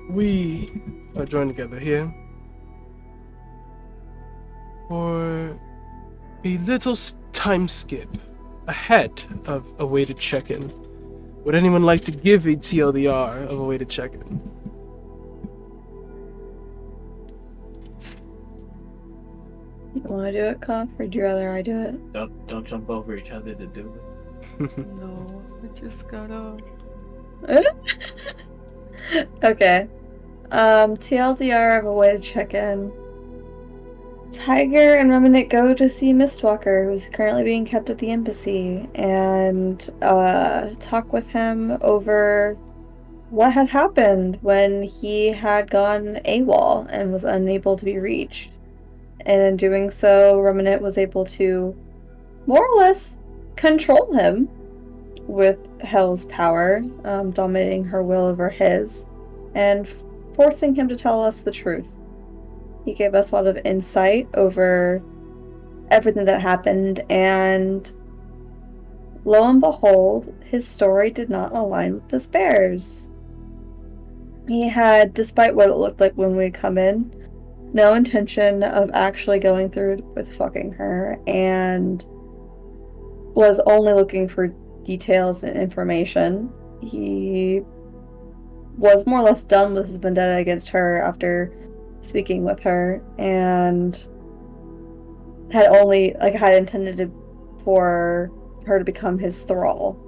We are joined together here for a little time skip ahead of a way to check in. Would anyone like to give a TLDR of a way to check in? You want to do it, Cough, or do you rather I do it? Don't jump over each other to do it. No, I just got up. Okay. TLDR of a way to check in. Tiger and Remnant go to see Mistwalker, who's currently being kept at the embassy, and talk with him over what had happened when he had gone AWOL and was unable to be reached. And in doing so, Remnant was able to more or less control him with Hell's power, dominating her will over his, and forcing him to tell us the truth. He gave us a lot of insight over everything that happened, and lo and behold, his story did not align with Despair's. He had, despite what it looked like when we come in, no intention of actually going through with fucking her, and was only looking for details and information. He was more or less done with his vendetta against her after speaking with her, and had intended for her to become his thrall,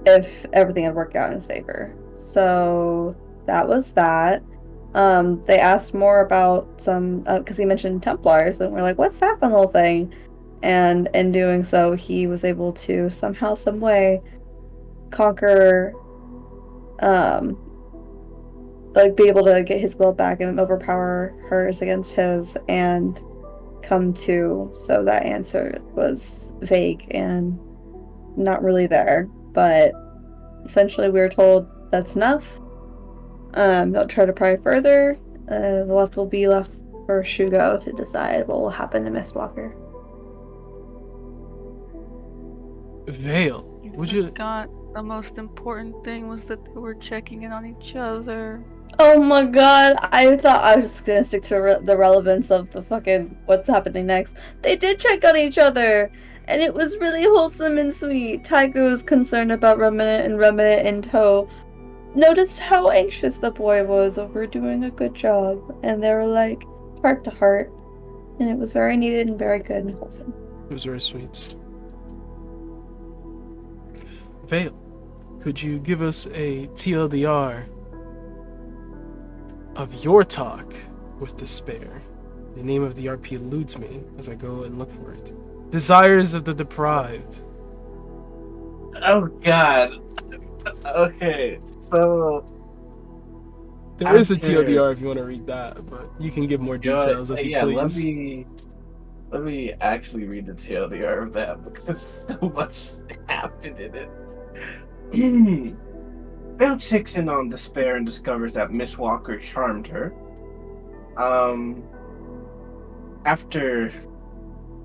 if everything had worked out in his favor. So that was that. They asked more about some, because he mentioned Templars, and we're like, what's that fun little thing? And in doing so, he was able to somehow, some way, conquer, be able to get his will back and overpower hers against his and come to. So that answer was vague and not really there. But essentially, we were told that's enough. Don't try to pry further. The left will be left for Shugo to decide what will happen to Mistwalker. Vale, would you? forgot the most important thing was that they were checking in on each other. Oh my god, I thought I was just gonna stick to the relevance of the fucking what's happening next. They did check on each other, and it was really wholesome and sweet. Tiger was concerned about Remnant, and Remnant in tow noticed how anxious the boy was over doing a good job, and they were like heart to heart, and it was very needed and very good and wholesome. It was very sweet. Vale, could you give us a TLDR of your talk with Despair? The name of the RP eludes me as I go and look for it. Desires of the Deprived. Oh God. Okay, so There is a after- TLDR if you want to read that, but you can give more details as you please. Let me actually read the TLDR of that because so much happened in it. Bill checks in on Despair and discovers that Miss Walker charmed her. After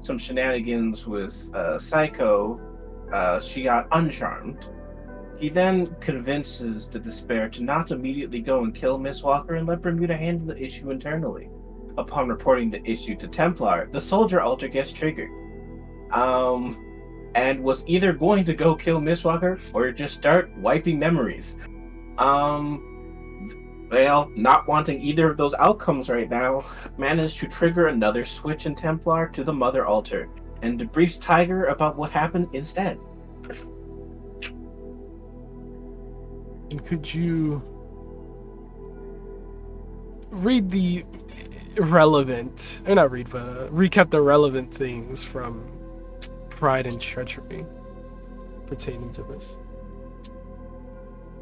some shenanigans with Psycho, she got uncharmed. He then convinces the Despair to not immediately go and kill Miss Walker and let Bermuda handle the issue internally. Upon reporting the issue to Templar, the soldier alter gets triggered. And was either going to go kill Miss Walker or just start wiping memories. Well, not wanting either of those outcomes right now, managed to trigger another switch in Templar to the Mother Altar and debriefs Tiger about what happened instead. And could you read the relevant, or not read, but recap the relevant things from Pride and Treachery pertaining to this?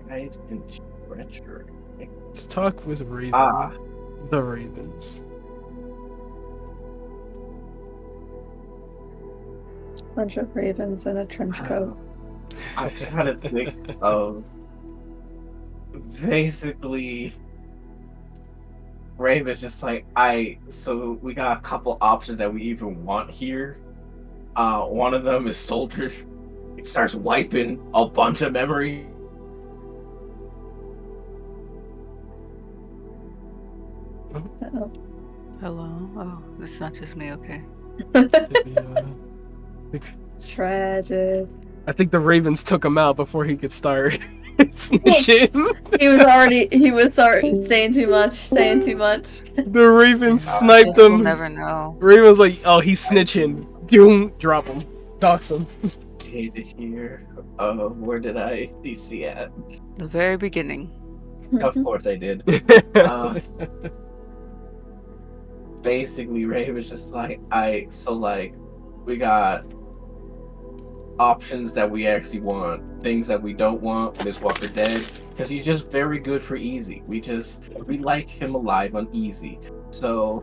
Pride and Treachery. Let's talk with Raven. The Ravens. Bunch of ravens in a trench coat. I'm trying to think of basically Raven's just like so we got a couple options that we even want here. One of them is soldier. It starts wiping a bunch of memory. Hello? Oh, it's not just me, okay. Tragic. I think the Ravens took him out before he could start snitching. He was saying too much, The Ravens I sniped guess we'll him. never know. Ravens like, oh, he's snitching. Doom, drop him. Dox him. Hate to hear. Where did I DC at? The very beginning. Of course I did. Basically, Ray was just like, we got options that we actually want, things that we don't want. Miss Walker dead, because he's just very good for easy. We like him alive on easy. So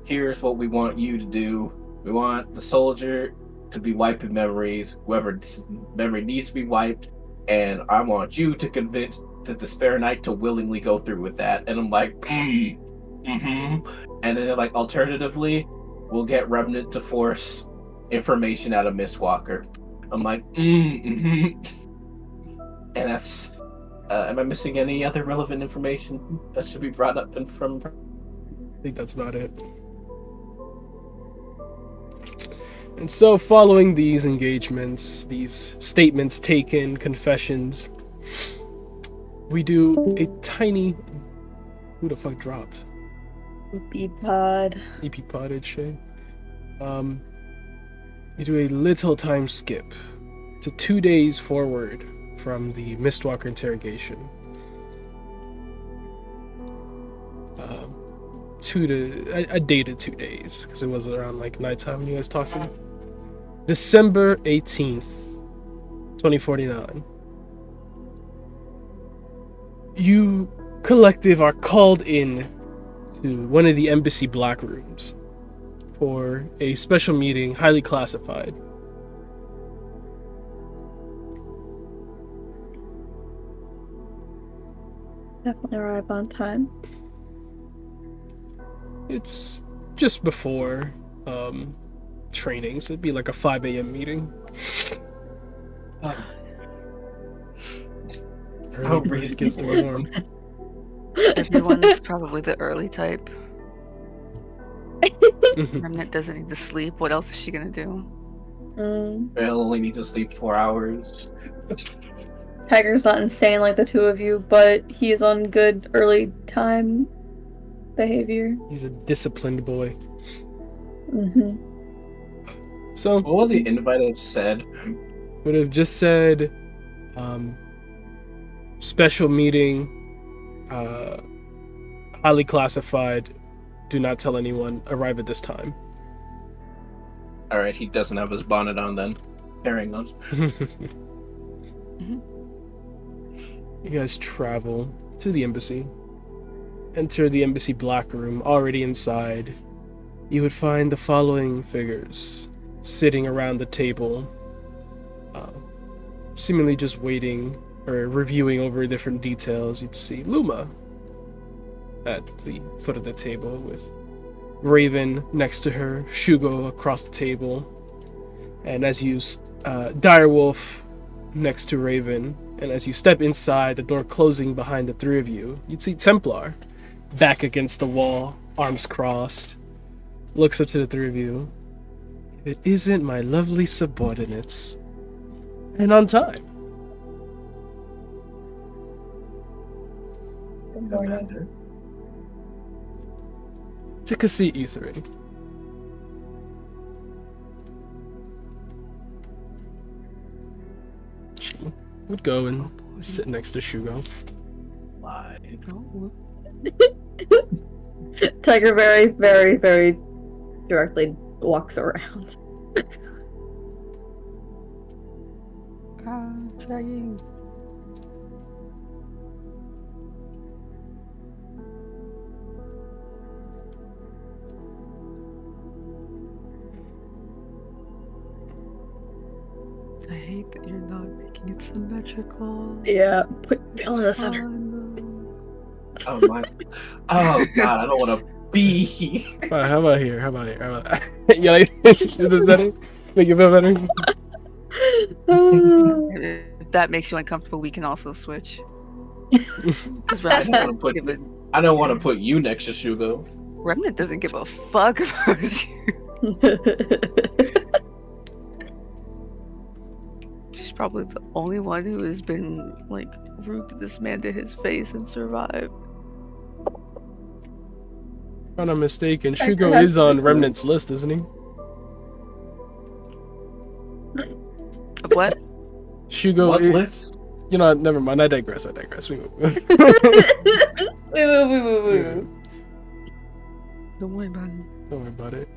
here's what we want you to do. We want the soldier to be wiping memories, whoever memory needs to be wiped, and I want you to convince the Despair Knight to willingly go through with that. And I'm like, and then they're like, alternatively, we'll get Remnant to force information out of Miss Walker. I'm like, And that's, am I missing any other relevant information that should be brought up from? I think that's about it. And so, following these engagements, these statements taken, confessions, we do a tiny... Who the fuck dropped? EP-pod. EP-podded shit. We do a little time skip to 2 days forward from the Mistwalker interrogation. A day to 2 days, because it was around like nighttime when you guys talked to me. December 18th, 2049. You collective are called in to one of the embassy black rooms for a special meeting, highly classified. Definitely arrive on time. It's just before training, so it'd be like a 5 a.m. meeting. Oh, breeze gets to warm. Everyone's probably the early type. Remnant doesn't need to sleep. What else is she gonna do? They'll only need to sleep 4 hours. Tiger's not insane like the two of you, but he's on good early time behavior. He's a disciplined boy. So, what would the invite have said? Would have just said, special meeting, highly classified, do not tell anyone, arrive at this time. Alright, he doesn't have his bonnet on then. Carrying on. You guys travel to the embassy. Enter the embassy black room. Already inside, you would find the following figures sitting around the table, seemingly just waiting or reviewing over different details. You'd see Luma at the foot of the table with Raven next to her, Shugo across the table, and as you Direwolf next to Raven. And as you step inside, the door closing behind the three of you, you'd see Templar back against the wall, arms crossed, looks up to the three of you. If it isn't my lovely subordinates. And on time. Good morning. Take a seat, you three. She would go and sit next to Shugo. Tiger very, very, very directly walks around. Dragging. I hate that you're not making it symmetrical. Yeah, put Bill in the center. Oh my! Oh god, I don't want to be here. Alright, how about here? You like is it better? Make it feel better? If that makes you uncomfortable, we can also switch. I don't want to put you next to Shugo. Remnant doesn't give a fuck about you. She's probably the only one who has been like rude to this man to his face and survived. If I'm not mistaken, Tiger Shugo has is on to- Remnant's list, isn't he? Of what? Shugo What is, list? you know, never mind. I digress. We move. Wait. Don't worry about it. Don't worry about it.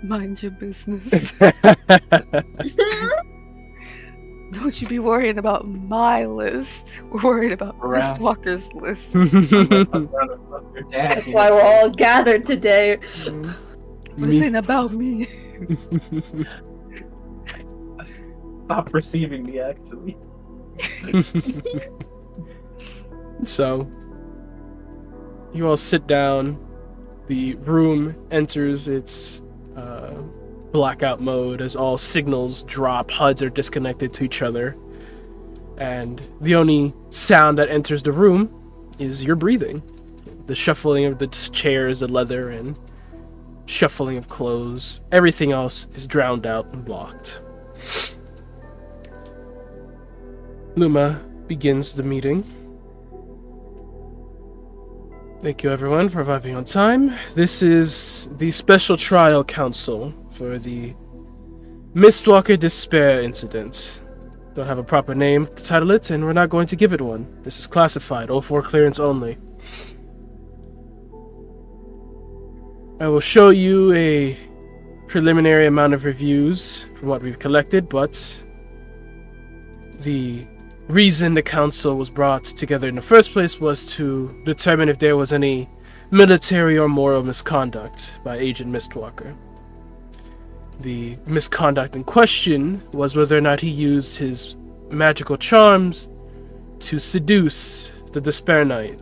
Mind your business. Don't you be worrying about my list. We're worried about Right. Mistwalker's list. That's why we're all gathered today. This ain't about me. Stop receiving me, actually. So, you all sit down. The room enters its blackout mode as all signals drop. HUDs are disconnected to each other. And the only sound that enters the room is your breathing. The shuffling of the chairs, the leather, and shuffling of clothes. Everything else is drowned out and blocked. Luma begins the meeting. Thank you everyone for arriving on time. This is the special trial counsel for the Mistwalker Despair incident. Don't have a proper name to title it, and we're not going to give it one. This is classified, 04 clearance only. I will show you a preliminary amount of reviews from what we've collected, but the reason the council was brought together in the first place was to determine if there was any military or moral misconduct by Agent Mistwalker. The misconduct in question was whether or not he used his magical charms to seduce the Despair Knight.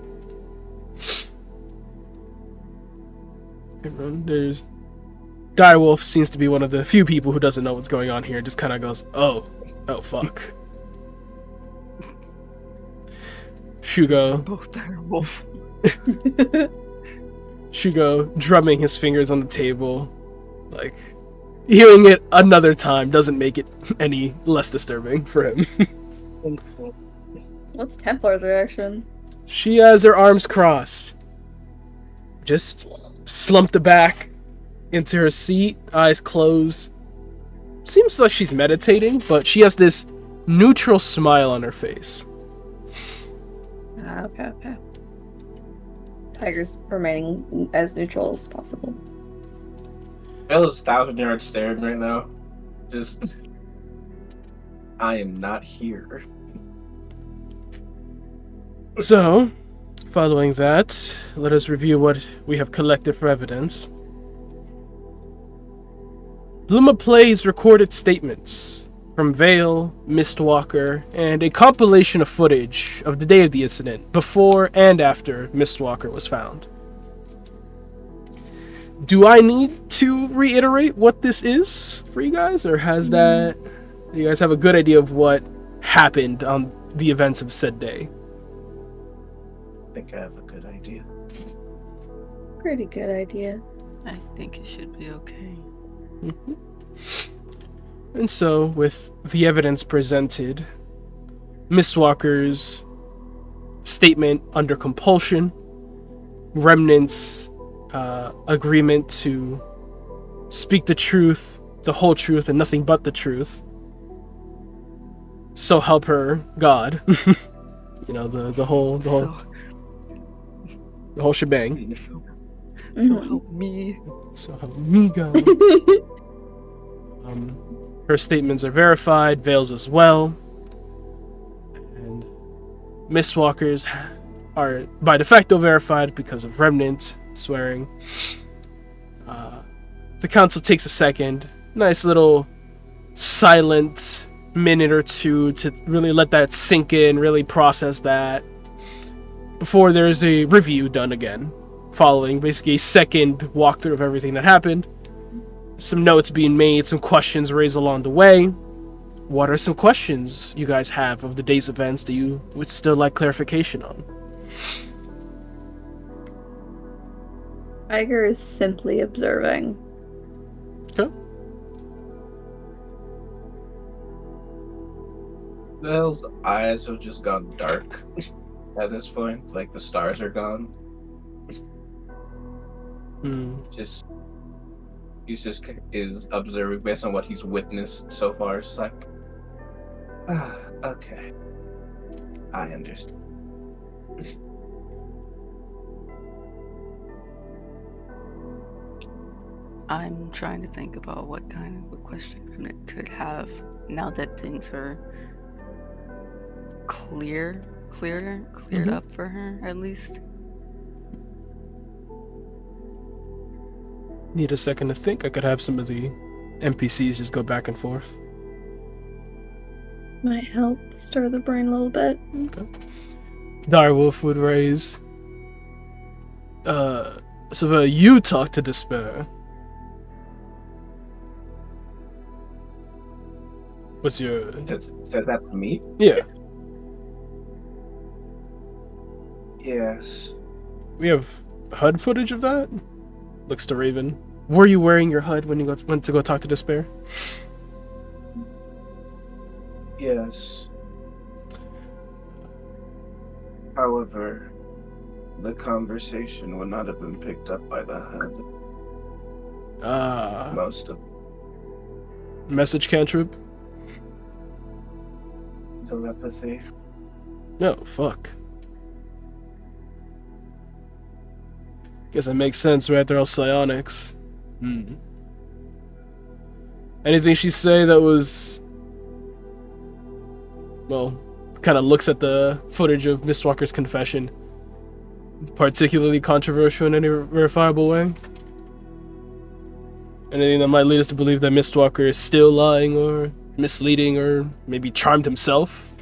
There's Direwolf seems to be one of the few people who doesn't know what's going on here. Just kind of goes, oh fuck. Shugo. Both dire wolf. Shugo drumming his fingers on the table, like hearing it another time doesn't make it any less disturbing for him. What's Templar's reaction? She has her arms crossed, just slumped back into her seat, eyes closed. Seems like she's meditating, but she has this neutral smile on her face. Okay. Tiger's remaining as neutral as possible. Bella's 1,000-yard staring right now. Just, I am not here. So, following that, let us review what we have collected for evidence. Luma plays recorded statements from Vale, Mistwalker, and a compilation of footage of the day of the incident, before and after Mistwalker was found. Do I need to reiterate what this is for you guys, or do you guys have a good idea of what happened on the events of said day? I think I have a good idea. Pretty good idea. I think it should be okay. Mm-hmm. And so, with the evidence presented, Mistwalker's statement under compulsion, Remnant's agreement to speak the truth, the whole truth, and nothing but the truth, so help her God. You know, the whole shebang. So help me. So help me God. Her statements are verified, Vale's as well, and Mistwalker's are by de facto verified because of Remnant swearing. The council takes a second, nice little silent minute or two to really let that sink in, really process that, before there's a review done again, following basically a second walkthrough of everything that happened. Some notes being made, some questions raised along the way. What are some questions you guys have of the day's events that you would still like clarification on? Tiger is simply observing. Okay. Vale's eyes have just gone dark at this point. Like the stars are gone. Hmm. He's just is observing based on what he's witnessed so far. It's like, okay, I understand. I'm trying to think about what kind of a question Remnant could have now that things are cleared up for her, at least. Need a second to think. I could have some of the NPCs just go back and forth. Might help stir the brain a little bit. Okay. Direwolf would raise. So you talk to Despair. What's your... Said that to me? Yeah. Yes. We have HUD footage of that? Looks to Raven. Were you wearing your HUD when you went to go talk to Despair? Yes. However, the conversation would not have been picked up by the HUD. Most of Message cantrip? telepathy. No, fuck. Guess that makes sense, right? They're all psionics. Anything she say that was... Well, kind of looks at the footage of Mistwalker's confession. Particularly controversial in any verifiable way? Anything that might lead us to believe that Mistwalker is still lying or misleading or maybe charmed himself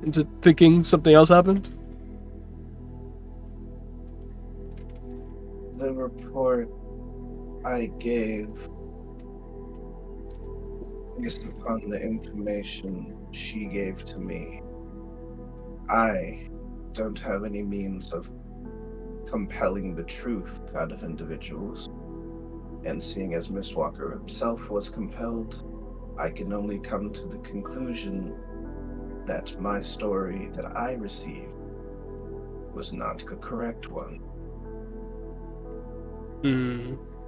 into thinking something else happened? The report I gave, based upon the information she gave to me, I don't have any means of compelling the truth out of individuals. And seeing as Mistwalker himself was compelled, I can only come to the conclusion that my story that I received was not the correct one.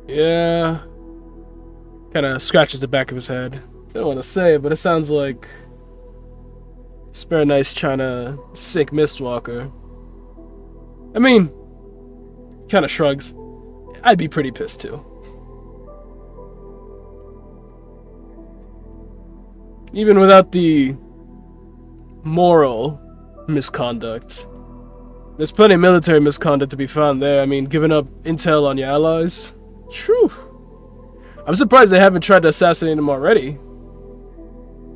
Yeah. Kind of scratches the back of his head. Don't want to say it, but it sounds like Spare Knight's trying to sick Mistwalker. I mean, kind of shrugs. I'd be pretty pissed too. Even without the moral misconduct, there's plenty of military misconduct to be found there. I mean, giving up intel on your allies. True. I'm surprised they haven't tried to assassinate him already.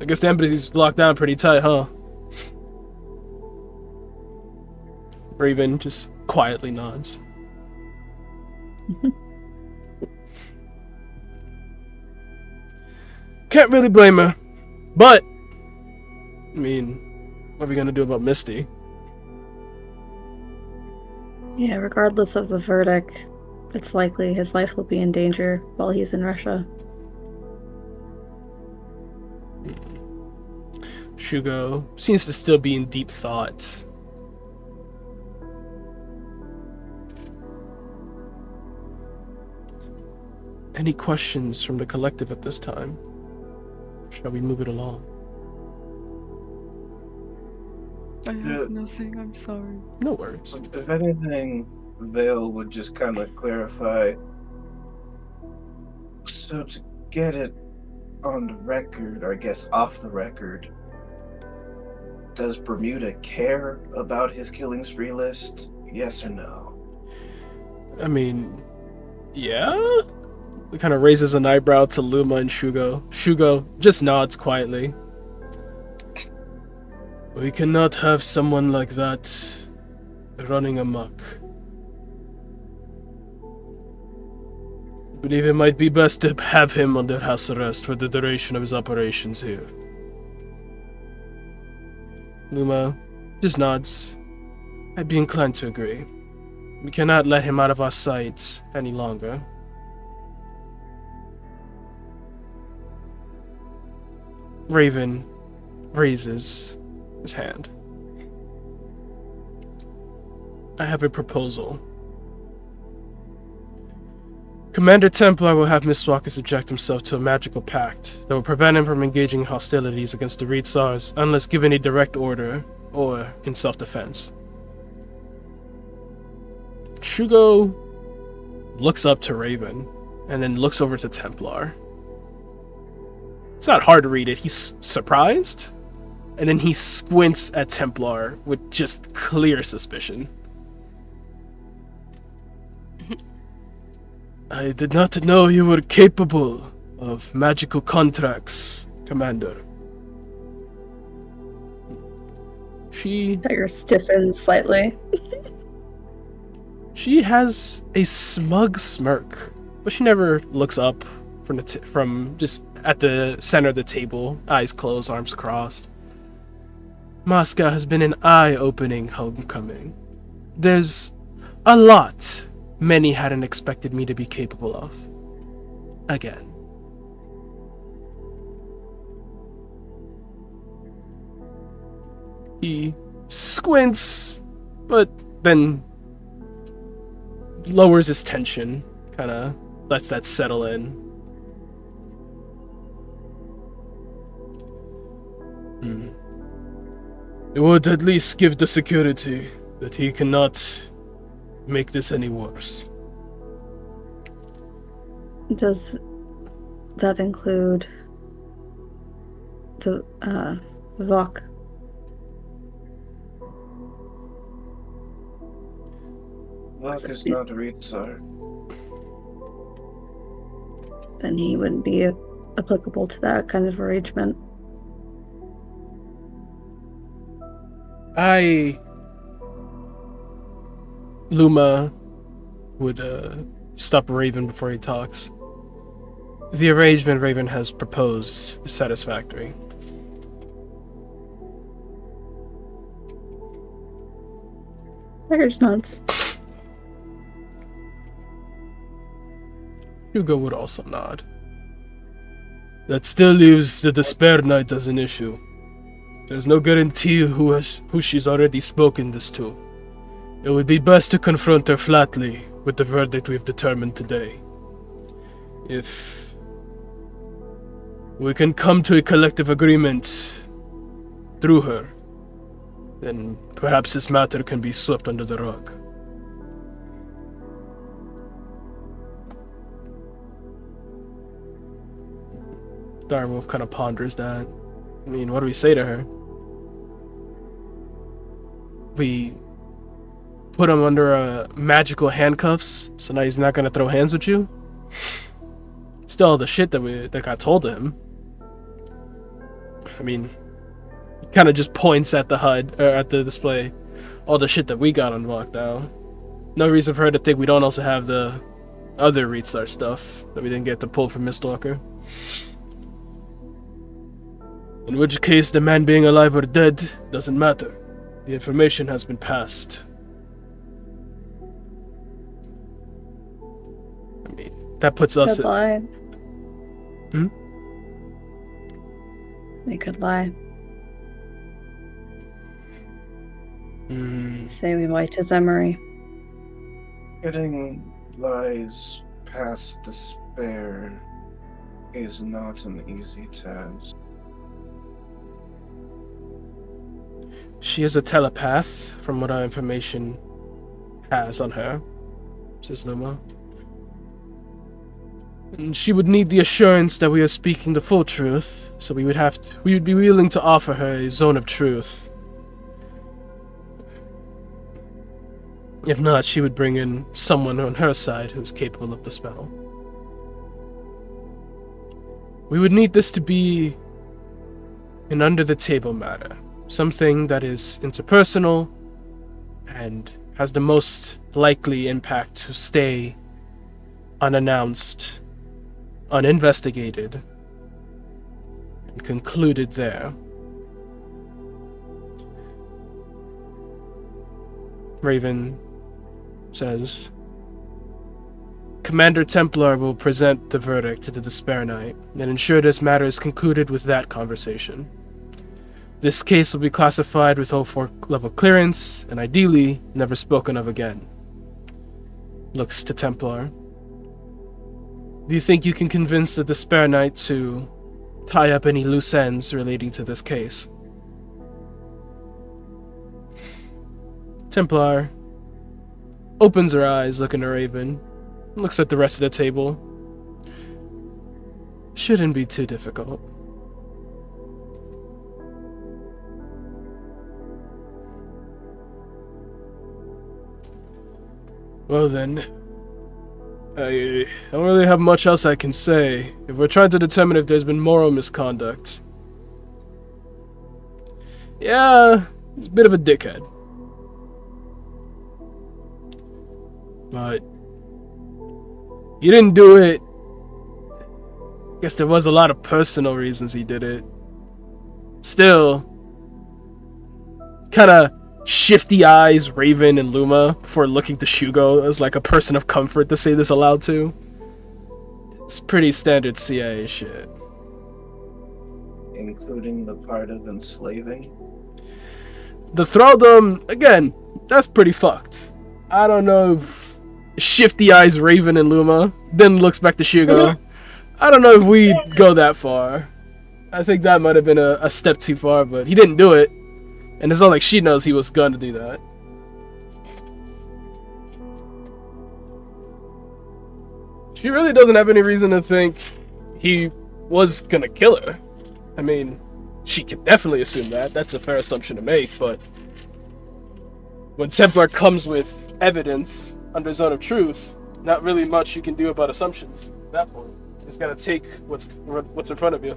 I guess the embassy's locked down pretty tight, huh? Raven just quietly nods. Can't really blame her. But, I mean, what are we gonna do about Misty? Yeah, regardless of the verdict, it's likely his life will be in danger while he's in Russia. Shugo seems to still be in deep thought. Any questions from the collective at this time? Shall we move it along? I have nothing, I'm sorry. No worries. If anything, Vale would just kind of clarify. So to get it on the record, or I guess off the record, does Bermuda care about his killing spree list? Yes or no? I mean, yeah? It kind of raises an eyebrow to Luma and Shugo. Shugo just nods quietly. We cannot have someone like that running amok. I believe it might be best to have him under house arrest for the duration of his operations here. Luma just nods. I'd be inclined to agree. We cannot let him out of our sight any longer. Raven raises his hand. I have a proposal. Commander Templar will have Mistwalker subject himself to a magical pact that will prevent him from engaging in hostilities against the Reed Sars unless given a direct order or in self-defense. Shugo looks up to Raven and then looks over to Templar. It's not hard to read it. He's surprised, and then he squints at Templar with just clear suspicion. I did not know you were capable of magical contracts, Commander. Tiger stiffens slightly. She has a smug smirk, but she never looks up from just at the center of the table, eyes closed, arms crossed. Moscow has been an eye-opening homecoming. There's a lot many hadn't expected me to be capable of. Again. He squints, but then lowers his tension, kind of lets that settle in. It would at least give the security that he cannot make this any worse. Does that include the Vok? Vok is not a Reed Sar. Then he wouldn't be applicable to that kind of arrangement. Luma would stop Raven before he talks. The arrangement Raven has proposed is satisfactory. Tiger's nuts. Hugo would also nod. That still leaves the Despair Knight as an issue. There's no guarantee who she's already spoken this to. It would be best to confront her flatly with the verdict we've determined today. If we can come to a collective agreement through her, then perhaps this matter can be swept under the rug. Direwolf kind of ponders that. I mean, what do we say to her? We put him under magical handcuffs, so now he's not gonna throw hands with you? Still all the shit that got told to him. I mean, he kind of just points at the HUD, or at the display. All the shit that we got on lockdown. No reason for her to think we don't also have the other Reedstar stuff that we didn't get to pull from Mistwalker. In which case, the man being alive or dead doesn't matter. The information has been passed. I mean, that puts us... Could lie. Hmm? They could lie. Say we wiped his memory. Getting lies past despair is not an easy task. She is a telepath, from what our information has on her, says Luma. And she would need the assurance that we are speaking the full truth, so we would be willing to offer her a zone of truth. If not, she would bring in someone on her side who is capable of the spell. We would need this to be an under-the-table matter. Something that is interpersonal and has the most likely impact to stay unannounced, uninvestigated, and concluded there. Raven says, Commander Templar will present the verdict to the Despair Knight and ensure this matter is concluded with that conversation. This case will be classified with 04 level clearance and ideally never spoken of again. Looks to Templar. Do you think you can convince the Despair Knight to tie up any loose ends relating to this case? Templar opens her eyes, looking at Raven, looks at the rest of the table. Shouldn't be too difficult. Well then, I don't really have much else I can say. If we're trying to determine if there's been moral misconduct. Yeah, he's a bit of a dickhead. But he didn't do it. I guess there was a lot of personal reasons he did it. Still, kinda shifty eyes Raven and Luma before looking to Shugo as like a person of comfort to say this aloud to. It's pretty standard CIA shit. Including the part of enslaving? The thraldom, again, that's pretty fucked. I don't know if shifty eyes Raven and Luma, then looks back to Shugo. I don't know if we'd go that far. I think that might have been a step too far, but he didn't do it. And it's not like she knows he was gonna do that. She really doesn't have any reason to think he was gonna kill her. I mean, she can definitely assume that. That's a fair assumption to make, but when Templar comes with evidence under Zone of Truth, not really much you can do about assumptions at that point. You just gotta take what's in front of you.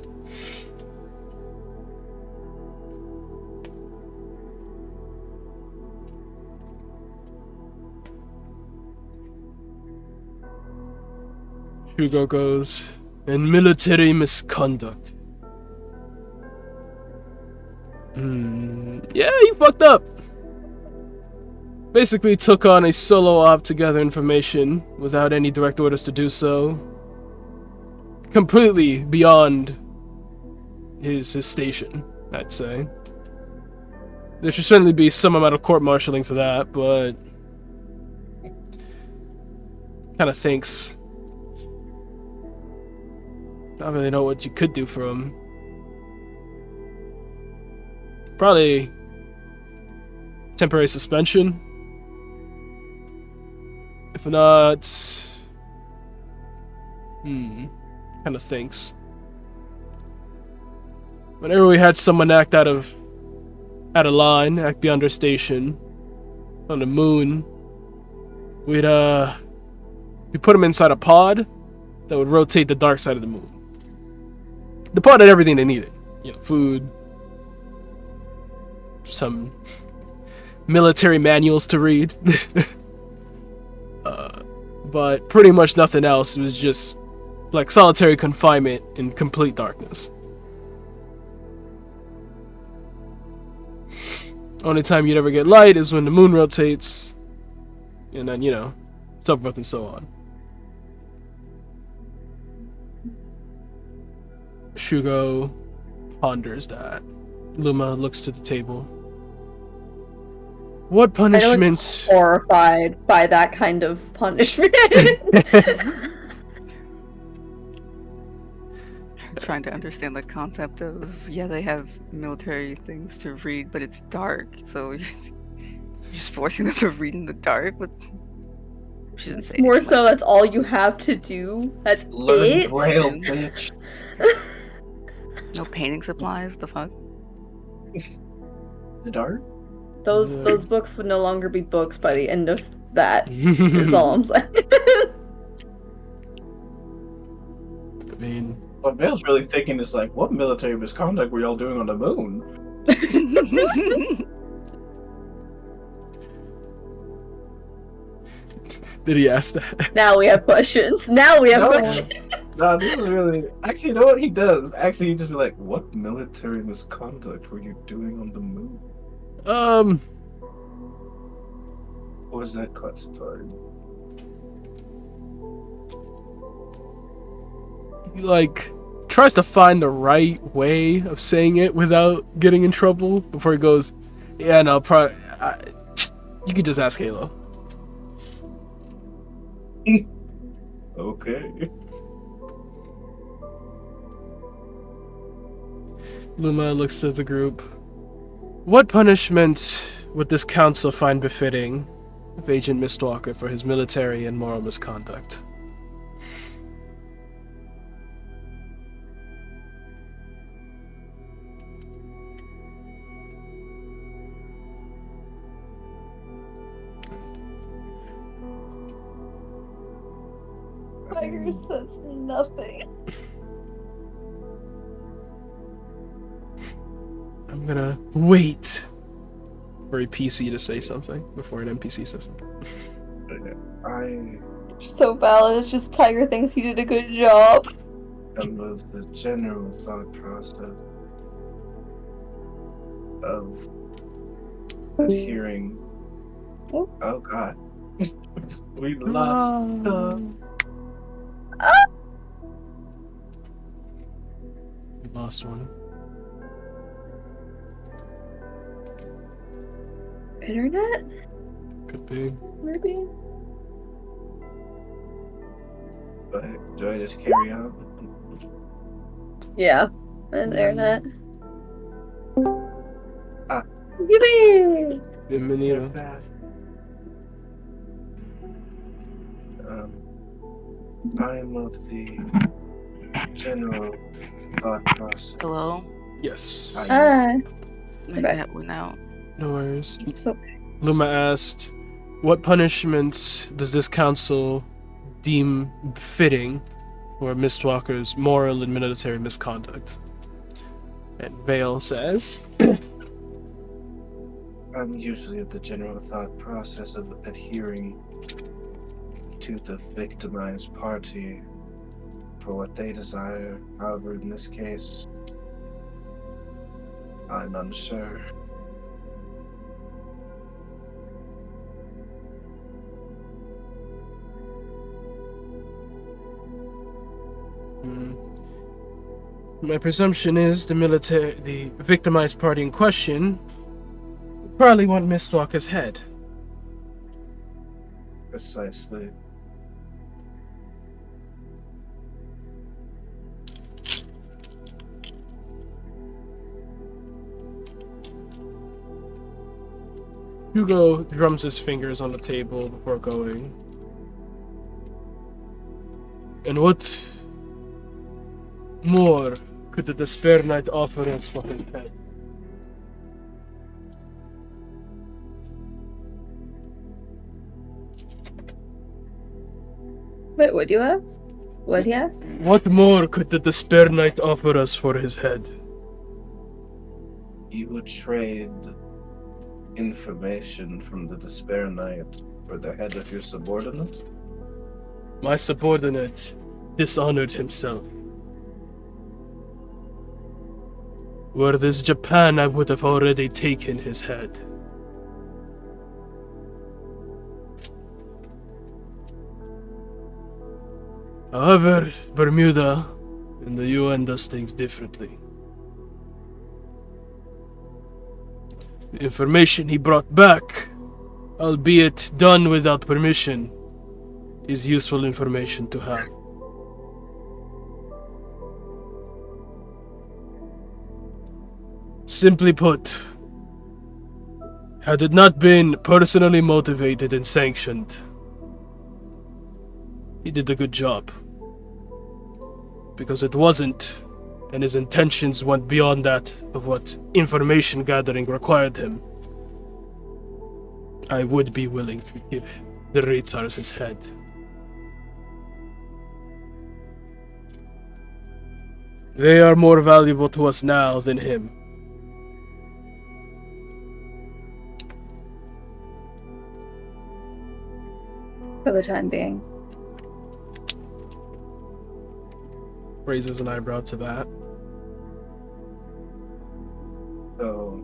Hugo goes, and military misconduct. Yeah, he fucked up. Basically took on a solo op to gather information without any direct orders to do so. Completely beyond his station, I'd say. There should certainly be some amount of court-martialing for that, but kind of thinks I don't really know what you could do for him. Probably temporary suspension. If not, kind of thinks. Whenever we had someone act out of line, act beyond their station, on the moon, we'd put them inside a pod that would rotate the dark side of the moon. The pod had everything they needed. You know, food, some military manuals to read. But pretty much nothing else. It was just like solitary confinement in complete darkness. Only time you'd ever get light is when the moon rotates, and then, you know, so forth and so on. Shugo ponders that. Luma looks to the table. What punishment? Horrified by that kind of punishment. I'm trying to understand the concept of, yeah, they have military things to read, but it's dark, so you're just forcing them to read in the dark. But It's more so that's all you have to do. That's Learn it. Braille, bitch. No painting supplies. The fuck? The dark? Those books would no longer be books by the end of that. Is all I'm saying. I mean, What Vale's really thinking is like, what military misconduct were y'all doing on the moon? did he ask that? Now we have questions. Now we have questions. No, this is really. Actually, you know what he does? Actually, he just be like, what military misconduct were you doing on the moon? What was that classified? He, like, tries to find the right way of saying it without getting in trouble before he goes, yeah, no, you could just ask Halo. Okay. Luma looks at the group. What punishment would this council find befitting of Agent Mistwalker for his military and moral misconduct? Tiger says nothing. I'm gonna wait for a PC to say something before an NPC says something. I So valid. It's just Tiger thinks he did a good job. am of the general thought process of adhering. Oh. Oh God, we lost. We lost one. Internet? Could be. Maybe? But do I just carry on? Yeah. Internet. Ah. Yippee! Bienvenido. I am of the general thought process. Hello? Yes. Ah, My Okay. net went out. No worries. it's okay. Luma asked, what punishment does this council deem fitting for Mistwalker's moral and military misconduct? And Vale says, I'm usually of the general thought process of adhering to the victimized party for what they desire. However, in this case, I'm unsure. my presumption is the victimized party in question would probably want Mistwalker's head. Precisely. Hugo drums his fingers on the table before going. And what more could the Despair Knight offer us for his head? Wait, what do you ask? What he asked? What more could the Despair Knight offer us for his head? You would trade information from the Despair Knight for the head of your subordinate? My subordinate dishonored himself. Were this Japan, I would have already taken his head. However, Bermuda and the UN does things differently. The information he brought back, albeit done without permission, is useful information to have. Simply put, had it not been personally motivated and sanctioned, he did a good job. Because it wasn't, and his intentions went beyond that of what information gathering required him, I would be willing to give the Reitzars his head. They are more valuable to us now than him. For the time being. Raises an eyebrow to that. So,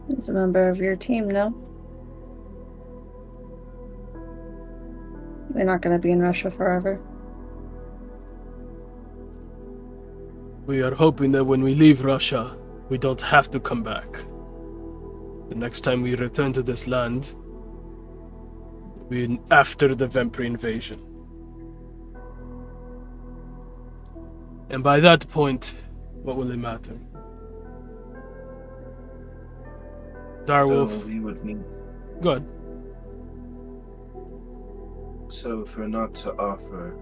He's a member of your team, no? We're not going to be in Russia forever. We are hoping that when we leave Russia, we don't have to come back. The next time we return to this land, will be after the Vampire invasion. And by that point, what will it matter? Direwolf. So we would need. Good. So if we're not to offer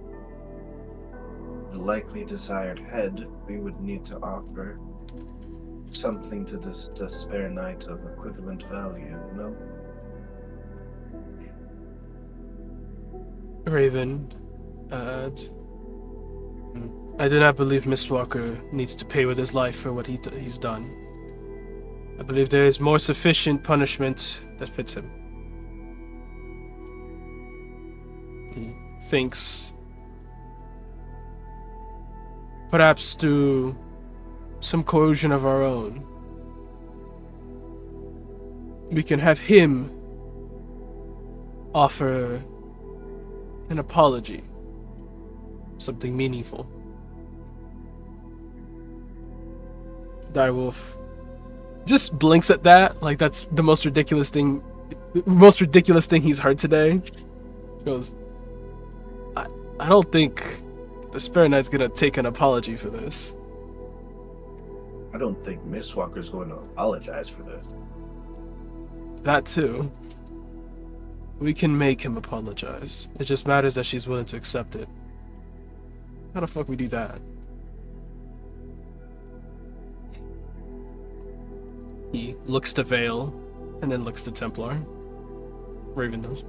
the likely desired head, we would need to offer something to this Despair Knight of equivalent value, no? Raven, I do not believe Mistwalker needs to pay with his life for what he's done. I believe there is more sufficient punishment that fits him. He thinks perhaps through some coercion of our own, we can have him offer an apology, something meaningful. Direwolf just blinks at that, like that's the most ridiculous thing he's heard today. Goes, I don't think the Spirit Knight's gonna take an apology for this. I don't think Mistwalker's going to apologize for this. That too. We can make him apologize. It just matters that she's willing to accept it. How the fuck we do that? He looks to Vale, and then looks to Templar. Raven does.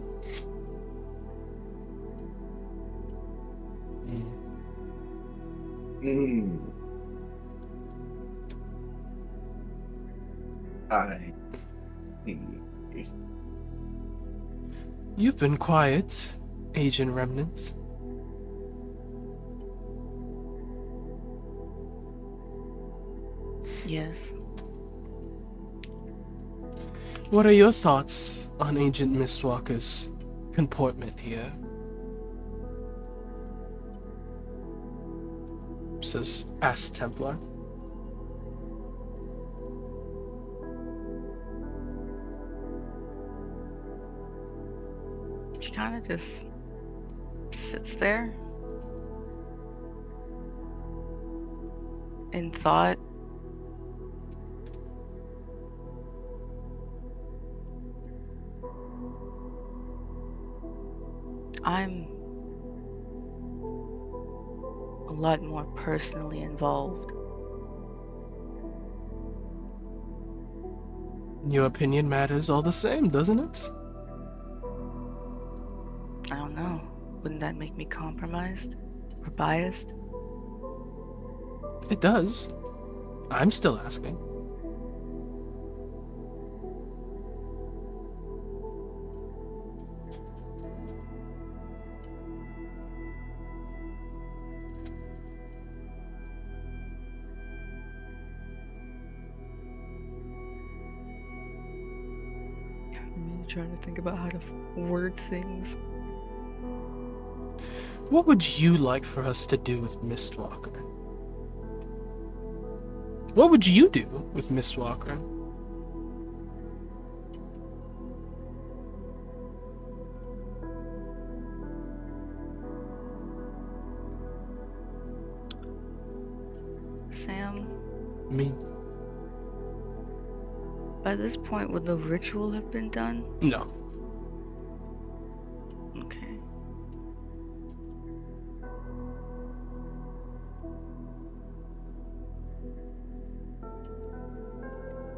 I see. You've been quiet, Agent Remnant. Yes. What are your thoughts on Agent Mistwalker's comportment here? Asked Templar. She kind of just sits there in thought. I'm a lot more personally involved. Your opinion matters all the same, doesn't it? I don't know. Wouldn't that make me compromised or biased? It does. I'm still asking. Me trying to think about how to word things. What would you like for us to do with Mistwalker? What would you do with Mistwalker? Sam, Me? by this point, would the ritual have been done? No. Okay.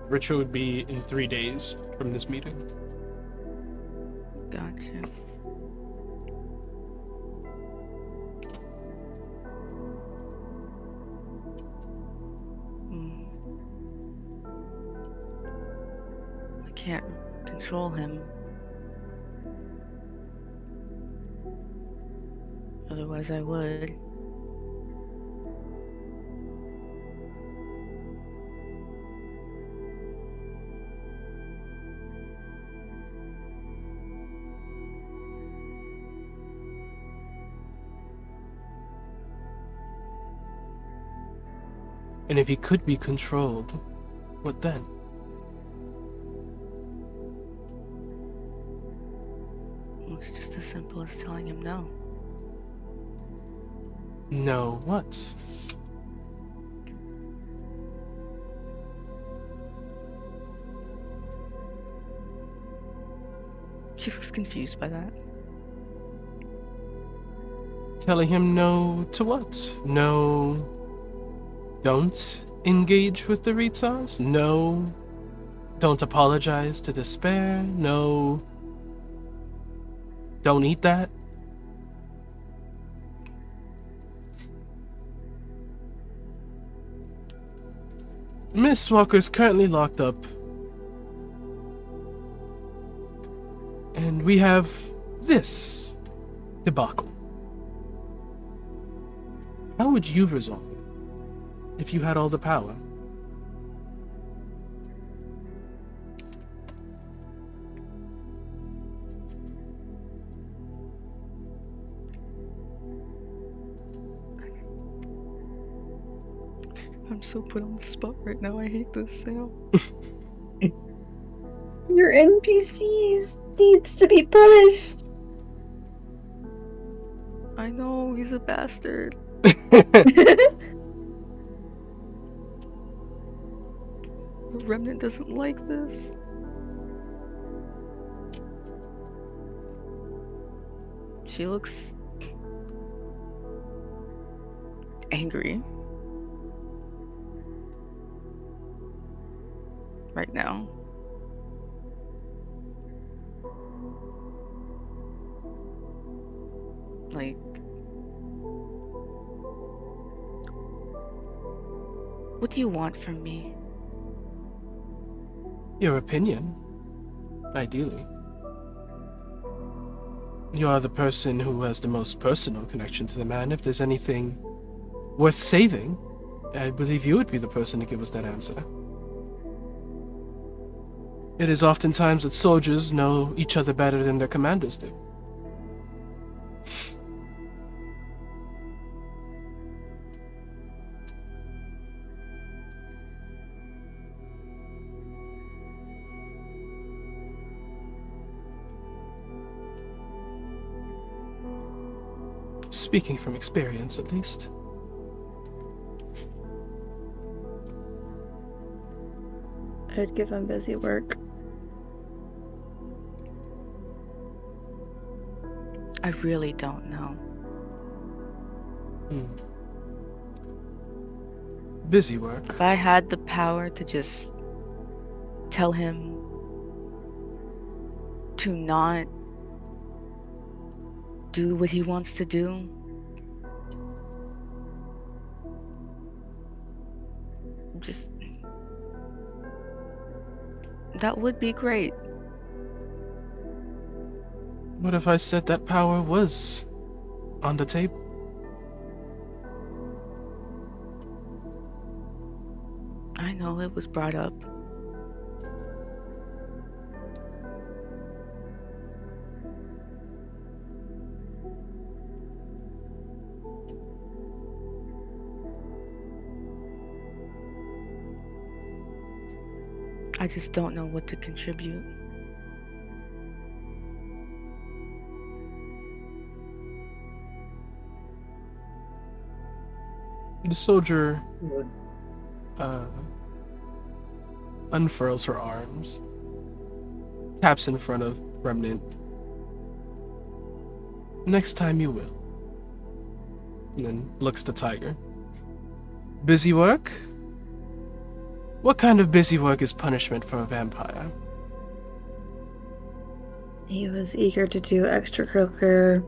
Ritual would be in 3 days from this meeting. Gotcha. Hmm. I can't control him. Otherwise, I would. And if he could be controlled, what then? It's just as simple as telling him no. No, what? She looks confused by that. Telling him no to what? No, don't engage with the Ritsars? No, don't apologize to despair? No, don't eat that? Miss Walker's currently locked up. And we have this debacle. How would you resolve it if you had all the power? I'm so put on the spot right now. I hate this, Sam. Your NPCs needs to be punished. I know, he's a bastard. The Remnant doesn't like this. She looks angry right now. Like, what do you want from me? Your opinion, ideally. You are the person who has the most personal connection to the man. If there's anything worth saving, I believe you would be the person to give us that answer. It is oftentimes that soldiers know each other better than their commanders do. Speaking from experience, at least. I'd give him busy work. I really don't know. Busy work. If I had the power to just tell him to not do what he wants to do, just that would be great. What if I said that power was on the table? I know it was brought up. I just don't know what to contribute. The soldier unfurls her arms, taps in front of Remnant. Next time you will. And then looks to Tiger. Busy work? What kind of busy work is punishment for a vampire? He was eager to do extracurricular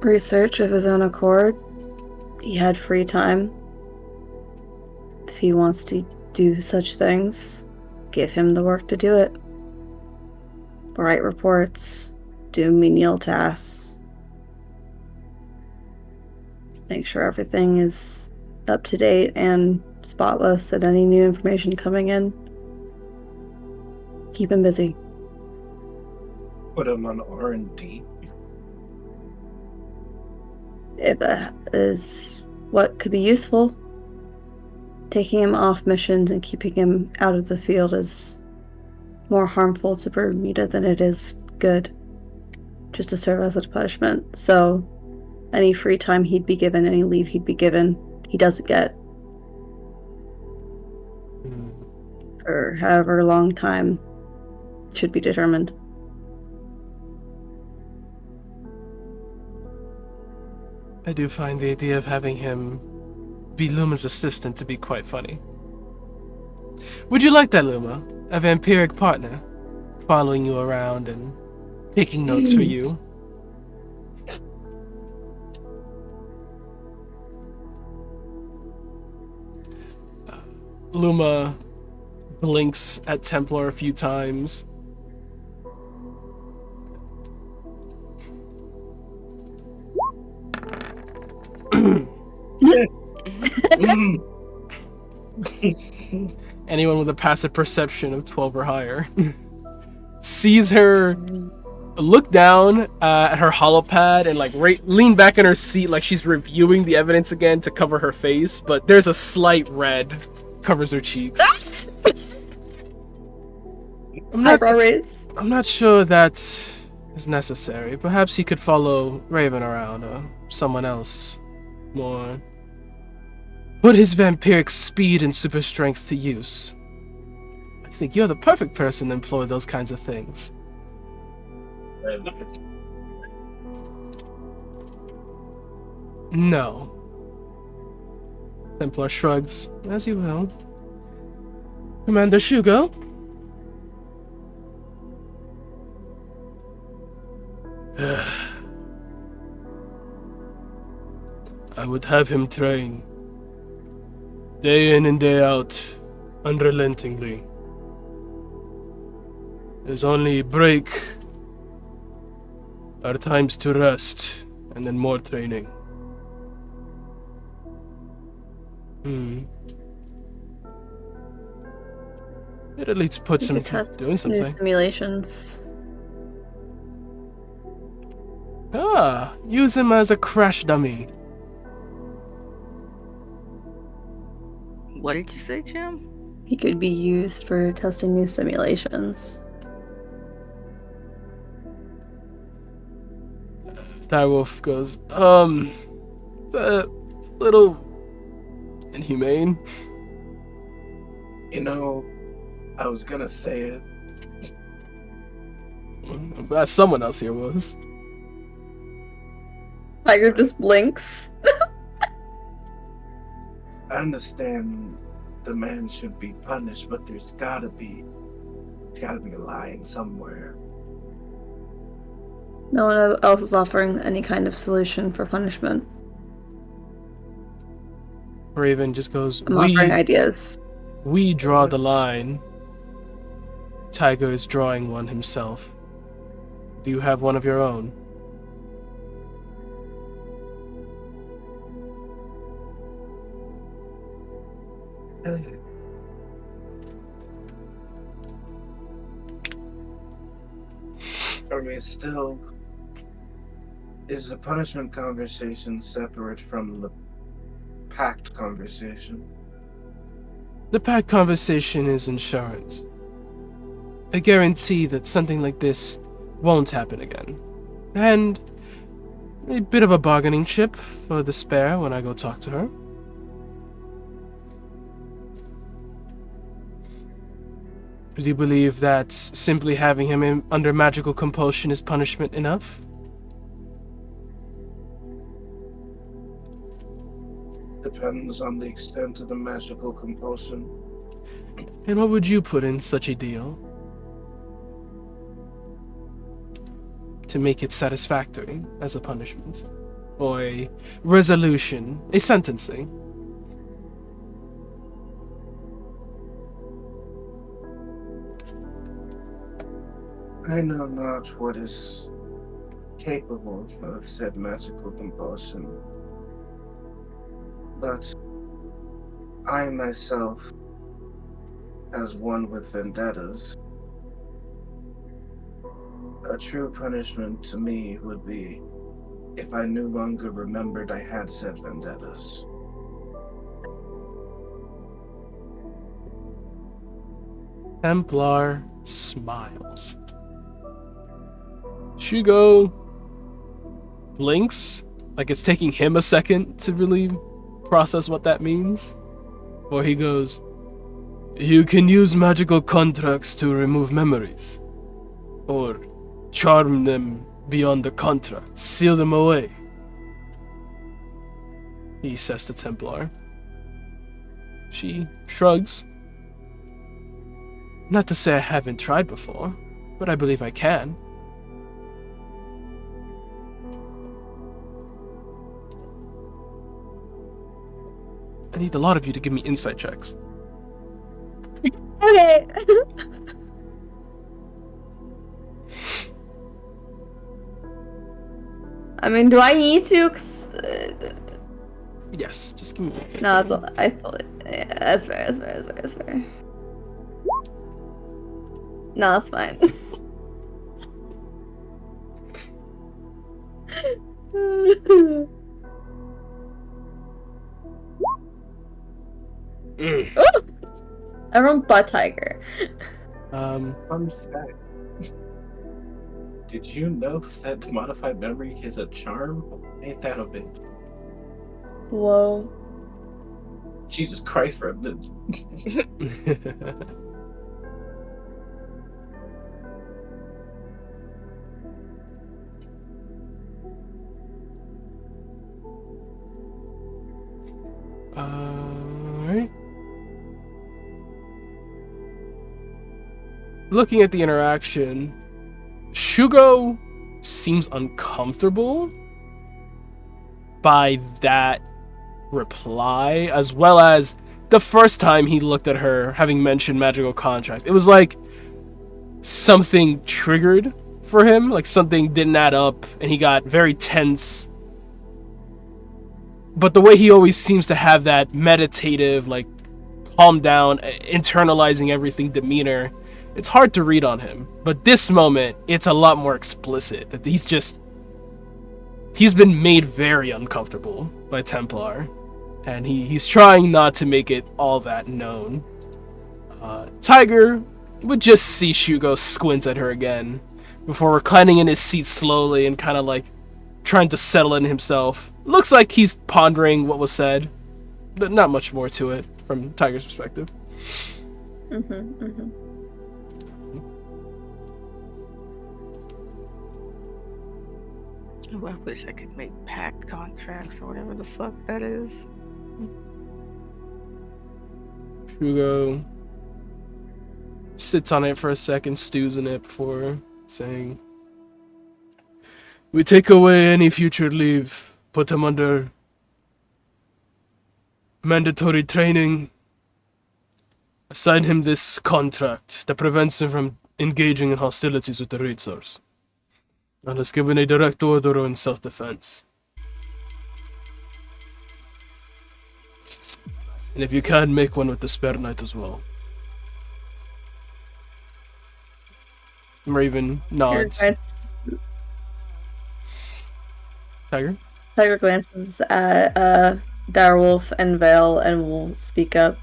research of his own accord. He had free time. If he wants to do such things, give him the work to do it. Write reports, do menial tasks. Make sure everything is up to date and spotless and any new information coming in. Keep him busy. Put him on R&D. If that is what could be useful. taking him off missions and keeping him out of the field is more harmful to Bermuda than it is good, just to serve as a punishment. So any free time he'd be given, any leave he'd be given, he doesn't get for however long time should be determined. I do find the idea of having him be Luma's assistant to be quite funny. Would you like that, Luma? A vampiric partner following you around and taking notes for you? Luma blinks at Templar a few times. Anyone with a passive perception of 12 or higher sees her look down at her holopad and like lean back in her seat like she's reviewing the evidence again to cover her face, but there's a slight red covers her cheeks. I'm not sure that is necessary. Perhaps you could follow Raven around or someone else more. Put his vampiric speed and super strength to use. I think you're the perfect person to employ those kinds of things. No. Templar shrugs. As you will. Commander Shugo? I would have him train. Day in and day out, unrelentingly. His only break are times to rest, and then more training. It at least puts him doing something. New simulations. Use him as a crash dummy. What did you say, Jim? He could be used for testing new simulations. Direwolf goes, it's a little inhumane. You know, I was gonna say it. I'm glad someone else here was. Tiger just blinks. I understand the man should be punished, but there's gotta be a line somewhere. No one else is offering any kind of solution for punishment. Raven just goes, I'm offering ideas. We draw the line. Tiger is drawing one himself. Do you have one of your own? Are we still... Is the punishment conversation separate from the pact conversation? The pact conversation is insurance. A guarantee that something like this won't happen again. And a bit of a bargaining chip for the spare when I go talk to her. Do you believe that simply having him under magical compulsion is punishment enough? Depends on the extent of the magical compulsion. And what would you put in such a deal? To make it satisfactory as a punishment? Or a resolution, a sentencing? I know not what is capable of said magical compulsion, but I myself, as one with vendettas, a true punishment to me would be if I no longer remembered I had said vendettas. Templar smiles. Shugo blinks, like it's taking him a second to really process what that means. Or he goes, "You can use magical contracts to remove memories. Or charm them beyond the contract, seal them away," he says to Templar. She shrugs. "Not to say I haven't tried before, but I believe I can." I need a lot of you to give me insight checks. Okay. I mean, do I need to? Yes, just give me insight. No, that's all. I feel it. Yeah, that's fair. That's fair. No, that's fine. Everyone but Tiger. Fun fact. Did you know that modified memory is a charm? Ain't that a bit? Whoa. Jesus Christ, for a minute. Alright. Looking at the interaction, Shugo seems uncomfortable by that reply, as well as the first time he looked at her having mentioned magical contract. It was like something triggered for him, like something didn't add up, and he got very tense. But the way he always seems to have that meditative, like, calm down, internalizing everything demeanor, it's hard to read on him. But this moment, it's a lot more explicit that he's been made very uncomfortable by Templar, and he's trying not to make it all that known. Tiger would just see Shugo squint at her again before reclining in his seat slowly and kind of like trying to settle in himself. Looks like he's pondering what was said, but not much more to it from Tiger's perspective. Oh, I wish I could make pact contracts or whatever the fuck that is. Shugo sits on it for a second, stews in it before saying, "We take away any future leave, put him under mandatory training, assign him this contract that prevents him from engaging in hostilities with the Razors, unless given a direct order or in self-defense. And if you can, make one with the Spare Knight as well." Raven nods. Tiger? Tiger glances at Direwolf and Vale and will speak up.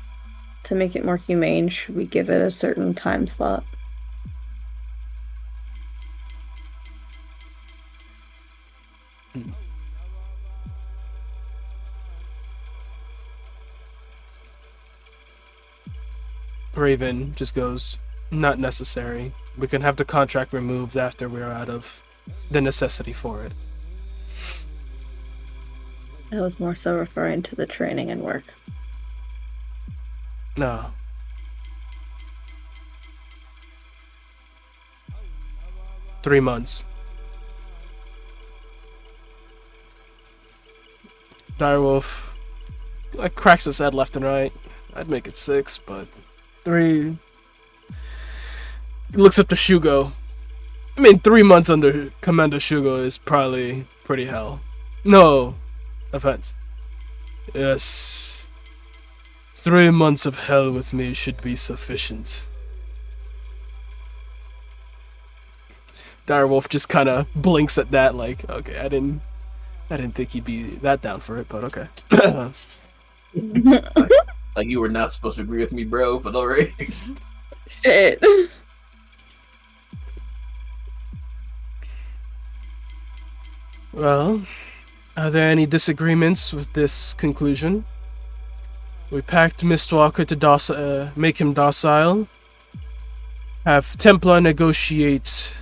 To make it more humane, should we give it a certain time slot? Raven just goes, "Not necessary. We can have the contract removed after we're out of the necessity for it." I was more so referring to the training and work. No. Three months. Direwolf like cracks his head left and right. I'd make it 6, but 3. He looks up to Shugo. I mean, 3 months under Commander Shugo is probably pretty hell. No offense. Yes. 3 months of hell with me should be sufficient. Direwolf just kind of blinks at that, like, okay, I didn't think he'd be that down for it, but okay. Like you were not supposed to agree with me, bro, but alright. Shit. Well, are there any disagreements with this conclusion? We packed Mistwalker to make him docile. Have Templar negotiate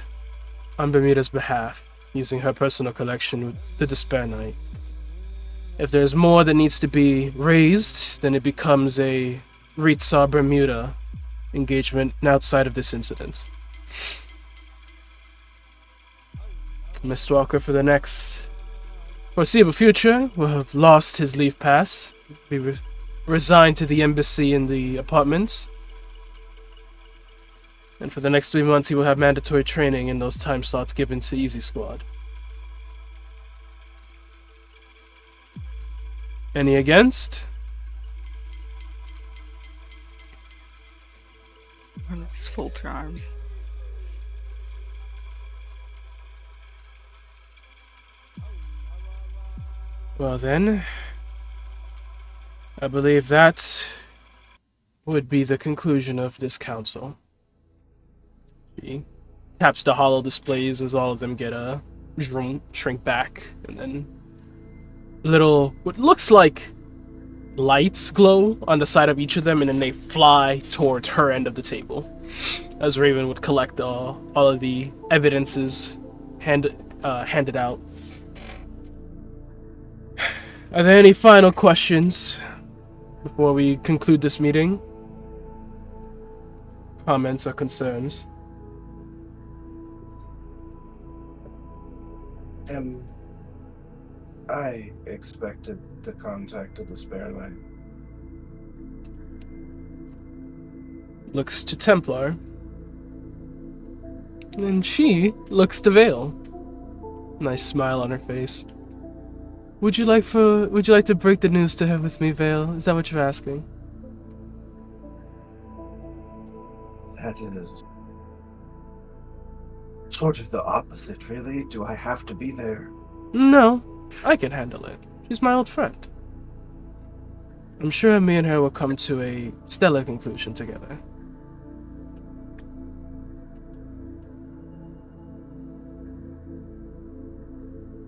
on Bermuda's behalf, using her personal collection with the Despair Knight. If there's more that needs to be raised, then it becomes a Ritsar Bermuda engagement outside of this incident. Mistwalker, for the next foreseeable future, will have lost his leave pass, be resigned to the embassy in the apartments, and for the next 3 months he will have mandatory training in those time slots given to Easy Squad. Any against? Just fold her arms. Well then, I believe that would be the conclusion of this council. He taps the hollow displays as all of them get a shrink back, and then little, what looks like lights glow on the side of each of them, and then they fly towards her end of the table, as Raven would collect all of the evidences handed out. Are there any final questions before we conclude this meeting? Comments or concerns? I expected to contact the Despair Knight. Looks to Templar. And she looks to Vale. Nice smile on her face. Would you like to break the news to her with me, Vale? Is that what you're asking? That is sort of the opposite, really. Do I have to be there? No, I can handle it. She's my old friend. I'm sure me and her will come to a stellar conclusion together.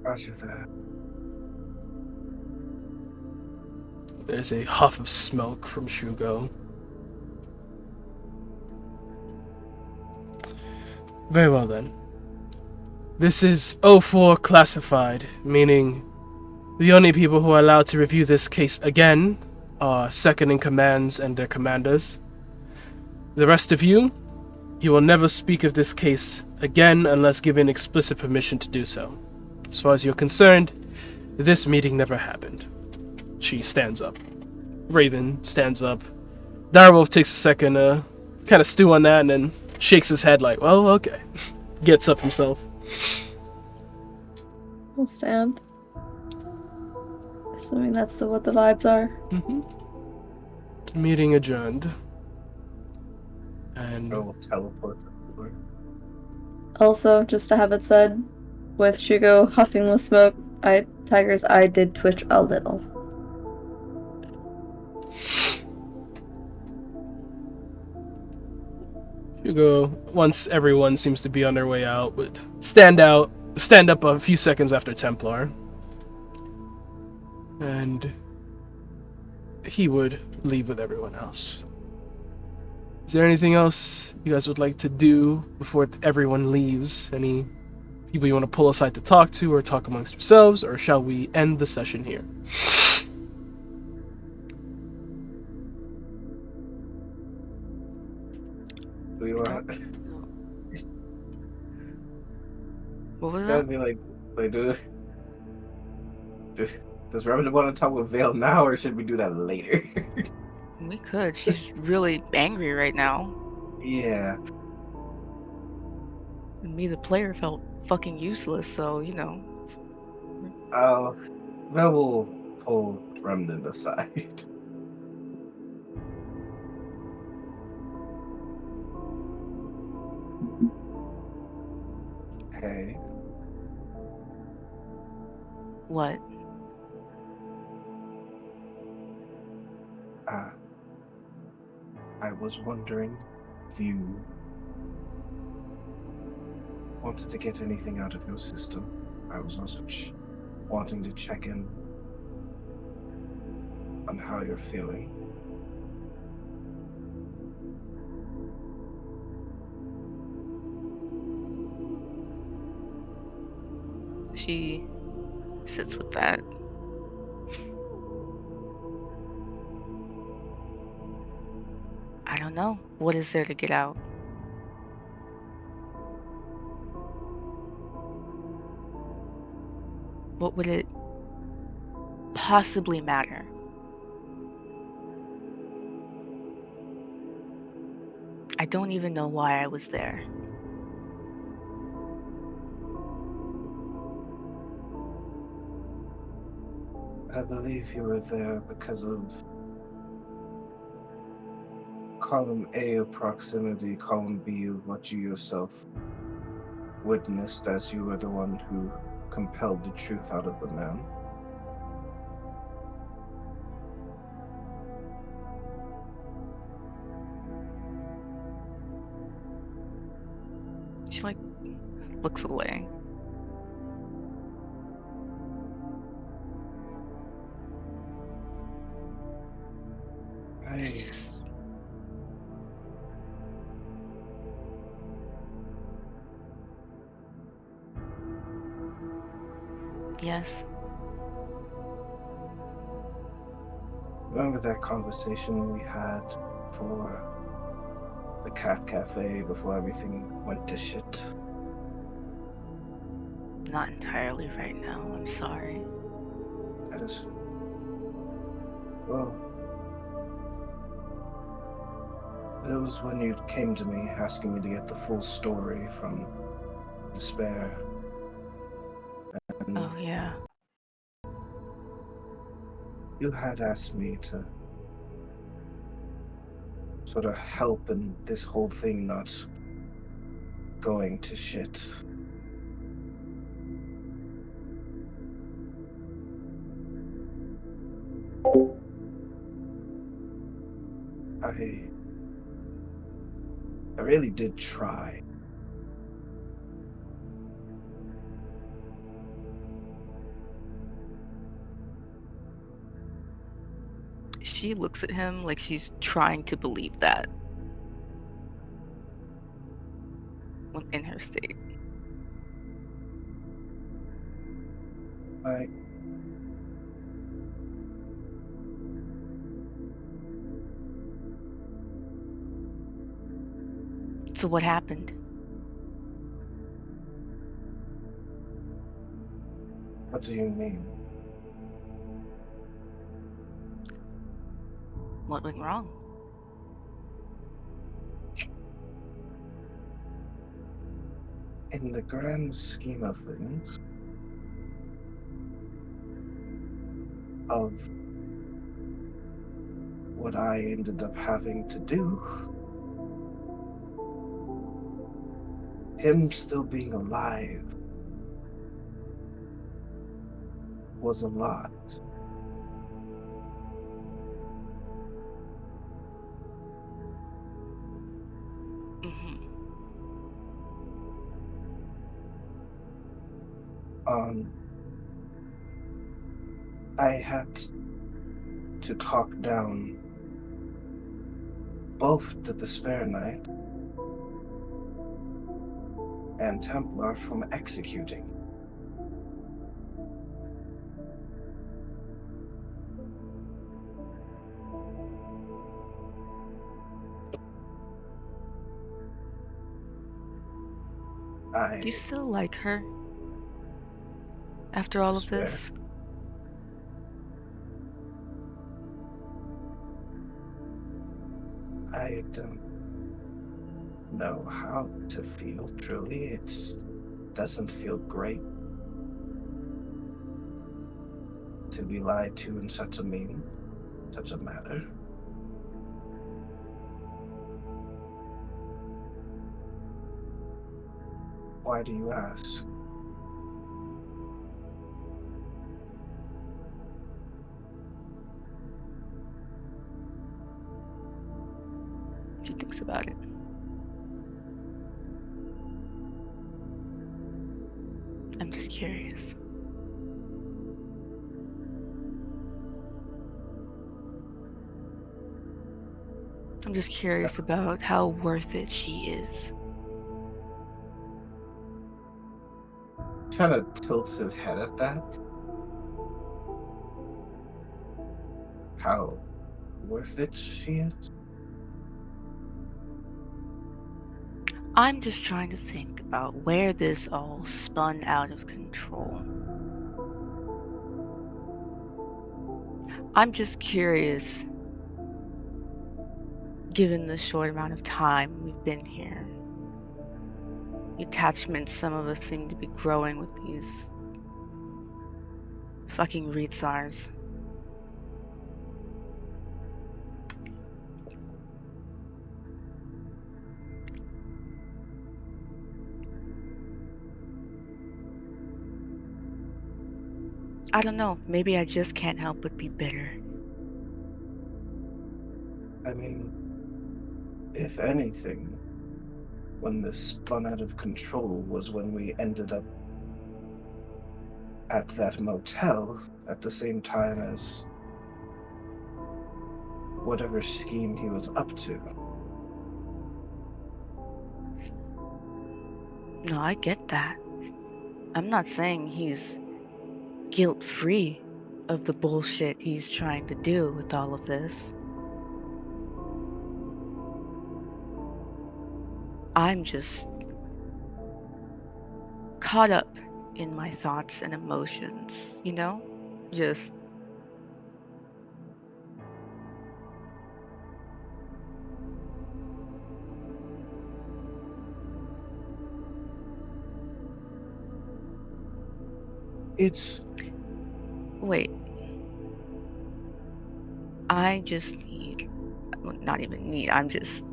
Roger that. There's a huff of smoke from Shugo. Very well then. This is 04 classified, meaning the only people who are allowed to review this case again are second-in-commands and their commanders. The rest of you will never speak of this case again unless given explicit permission to do so. As far as you're concerned, this meeting never happened. She stands up. Raven stands up. Direwolf takes a second to kind of stew on that and then shakes his head like, well, okay. Gets up himself. We'll stand. Assuming that's what the vibes are. Meeting adjourned. And I will teleport. Also, just to have it said, with Shugo huffing the smoke, Tiger's eye did twitch a little. Hugo, once everyone seems to be on their way out, would stand up a few seconds after Templar. And he would leave with everyone else. Is there anything else you guys would like to do before everyone leaves? Any people you want to pull aside to talk to or talk amongst yourselves, or shall we end the session here? We want. What was That'd that? be like does Remington want to talk with Vale now, or should we do that later? We could. She's really angry right now. Yeah. And me, the player, felt fucking useless, so, you know. Vale will pull Remington aside. Hey. What? I was wondering If you wanted to get anything out of your system, I was also wanting to check in on how you're feeling. She sits with that. I don't know. What is there to get out? What would it possibly matter? I don't even know why I was there. I believe you were there because of column A of proximity, column B of what you yourself witnessed as you were the one who compelled the truth out of the man. She like looks away. It's just yes. Remember that conversation we had for the cat cafe before everything went to shit? Not entirely right now. I'm sorry. That is, well, it was when you came to me asking me to get the full story from Despair. And Oh yeah. you had asked me to sort of help in this whole thing not going to shit. I really did try. She looks at him like she's trying to believe that when in her state. I So what happened? What do you mean? What went wrong? In the grand scheme of things, of what I ended up having to do, him still being alive was a lot. Mm-hmm. Um, I had to talk down both the Despair Knight and Templar from executing. Do you I still like her after all of Despair. this? I don't know how to feel truly. It doesn't feel great to be lied to in such a matter. Why do you ask? She thinks about it. I'm just curious. I'm just curious about how worth it she is. Kind of tilts his head at that. How worth it she is? I'm just trying to think about where this all spun out of control. I'm just curious, given the short amount of time we've been here, the attachment some of us seem to be growing with these fucking Reetsars. I don't know, maybe I just can't help but be bitter. I mean, if anything, when this spun out of control was when we ended up at that motel at the same time as whatever scheme he was up to. No, I get that. I'm not saying he's guilt-free of the bullshit he's trying to do with all of this. I'm just caught up in my thoughts and emotions, you know? Just It's wait. I just need, well, not even need, I'm just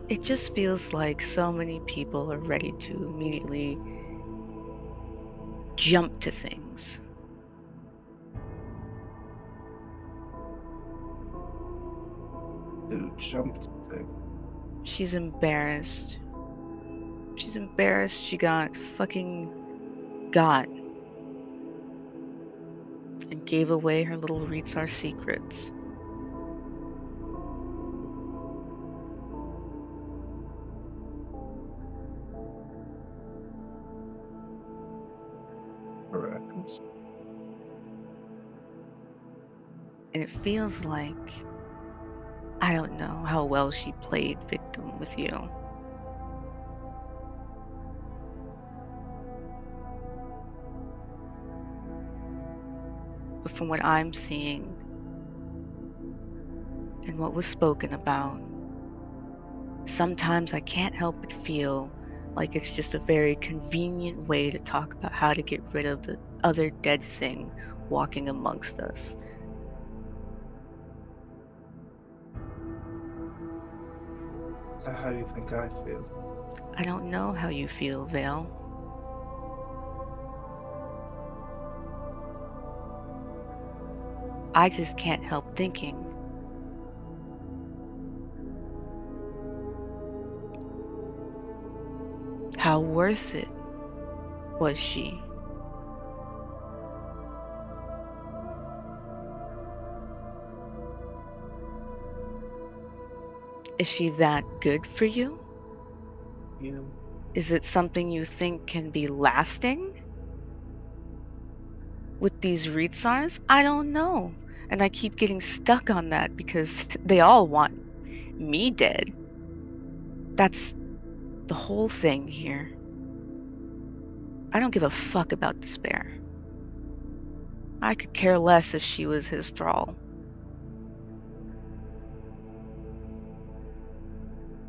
it just feels like so many people are ready to immediately jump to things. who jumped thing. She's embarrassed. She's embarrassed she got and gave away her little Reetsar secrets. Correct. And it feels like, I don't know how well she played victim with you. But from what I'm seeing and what was spoken about, sometimes I can't help but feel like it's just a very convenient way to talk about how to get rid of the other dead thing walking amongst us. Is that how you think I feel? I don't know how you feel, Vale. I just can't help thinking, how worth it was she? Is she that good for you? You Is it something you think can be lasting? With these Reetsars? I don't know. And I keep getting stuck on that because they all want me dead. That's the whole thing here. I don't give a fuck about despair. I could care less if she was his thrall.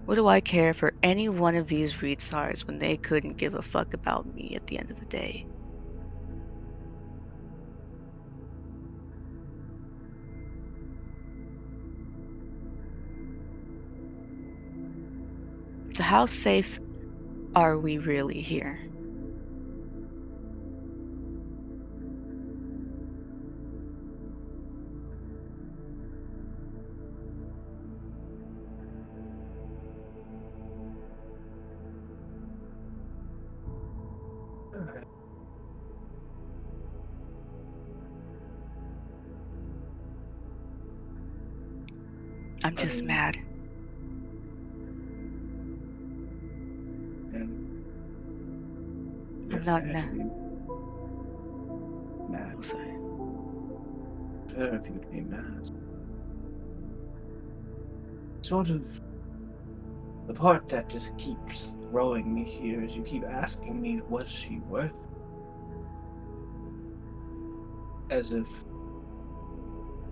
What do I care for any one of these Reetsars when they couldn't give a fuck about me at the end of the day? So how safe are we really here? I'm just mad. And I'm not fair mad. to be mad. Oh, sorry. Fair of you to be mad. Sort of the part that just keeps throwing me here is you keep asking me, was she worth it? As if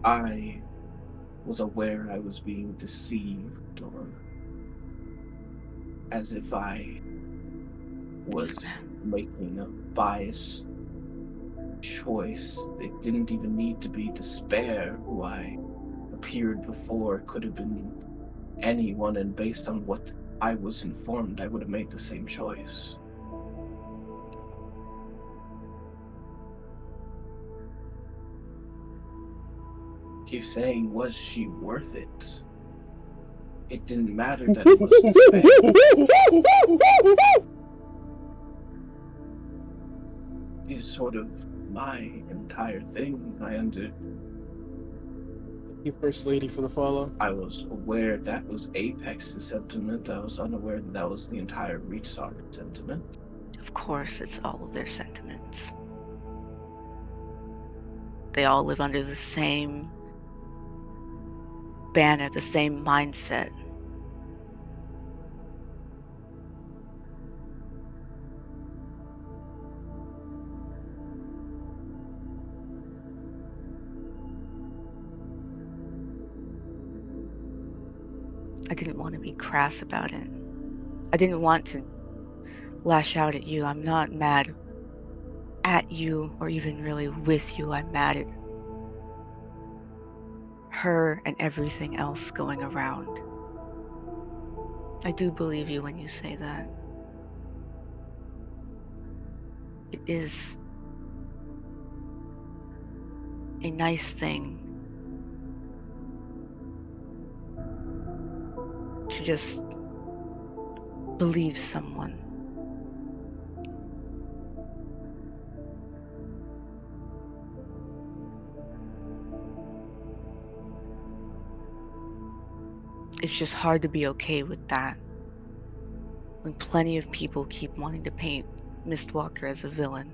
I was aware I was being deceived, or as if I was making a biased choice. It didn't even need to be despair who I appeared before. It could have been anyone, and based on what I was informed, I would have made the same choice. Keep saying, was she worth it? It didn't matter that it was despair. It's sort of my entire thing. Thank you, First Lady, for the follow. I was aware that was Apex's sentiment. I was unaware that that was the entire Reachstar sentiment. Of course, it's all of their sentiments. They all live under the same banner, the same mindset. I didn't want to be crass about it. I didn't want to lash out at you. I'm not mad at you or even really with you. I'm mad at her and everything else going around. I do believe you when you say that. It is a nice thing to just believe someone. It's just hard to be okay with that when plenty of people keep wanting to paint Mistwalker as a villain.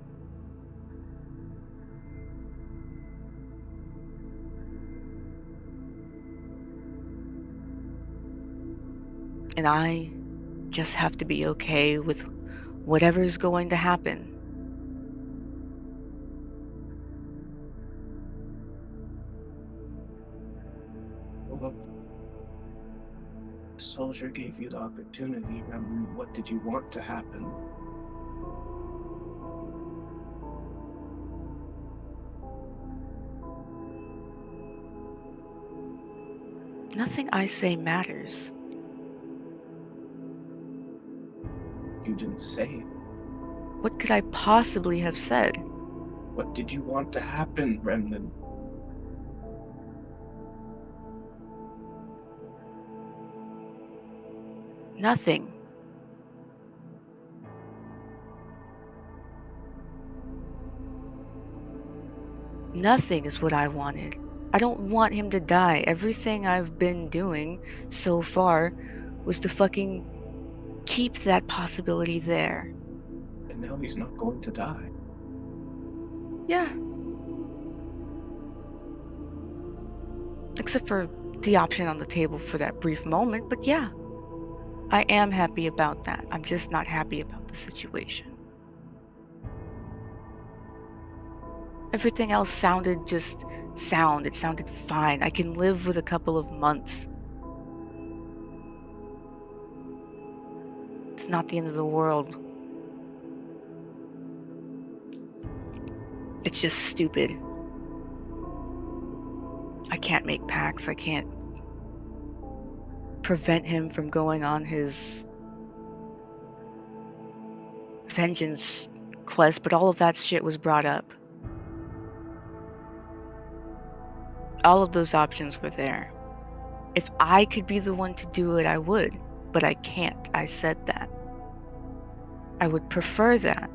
And I just have to be okay with whatever's going to happen. Well, the soldier gave you the opportunity. What did you want to happen? Nothing I say matters. You didn't say it. What could I possibly have said? What did you want to happen, Remnant? Nothing. Nothing is what I wanted. I don't want him to die. Everything I've been doing so far was to fucking keep that possibility there. And now he's not going to die. Yeah. Except for the option on the table for that brief moment, but yeah. I am happy about that. I'm just not happy about the situation. Everything else sounded it sounded fine. I can live with a couple of months. It's not the end of the world. It's just stupid. I can't make pacts. I can't prevent him from going on his vengeance quest, but all of that shit was brought up. All of those options were there. If I could be the one to do it, I would, but I can't. I said that. I would prefer that.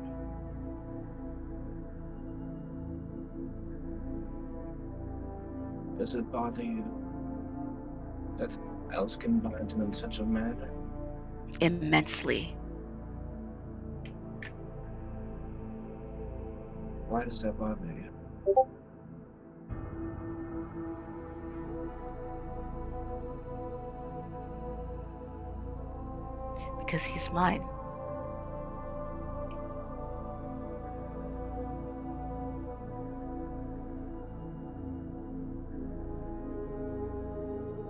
Does it bother you that someone else can bind him in such a manner? Immensely. Why does that bother you? Because he's mine.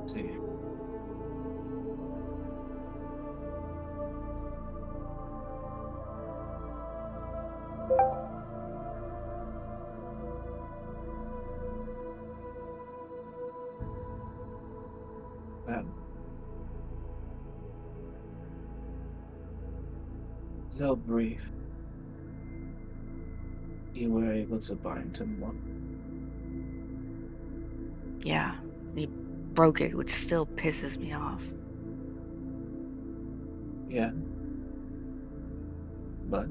See. So brief. You were able to bind him one. Yeah. He broke it, which still pisses me off. Yeah. But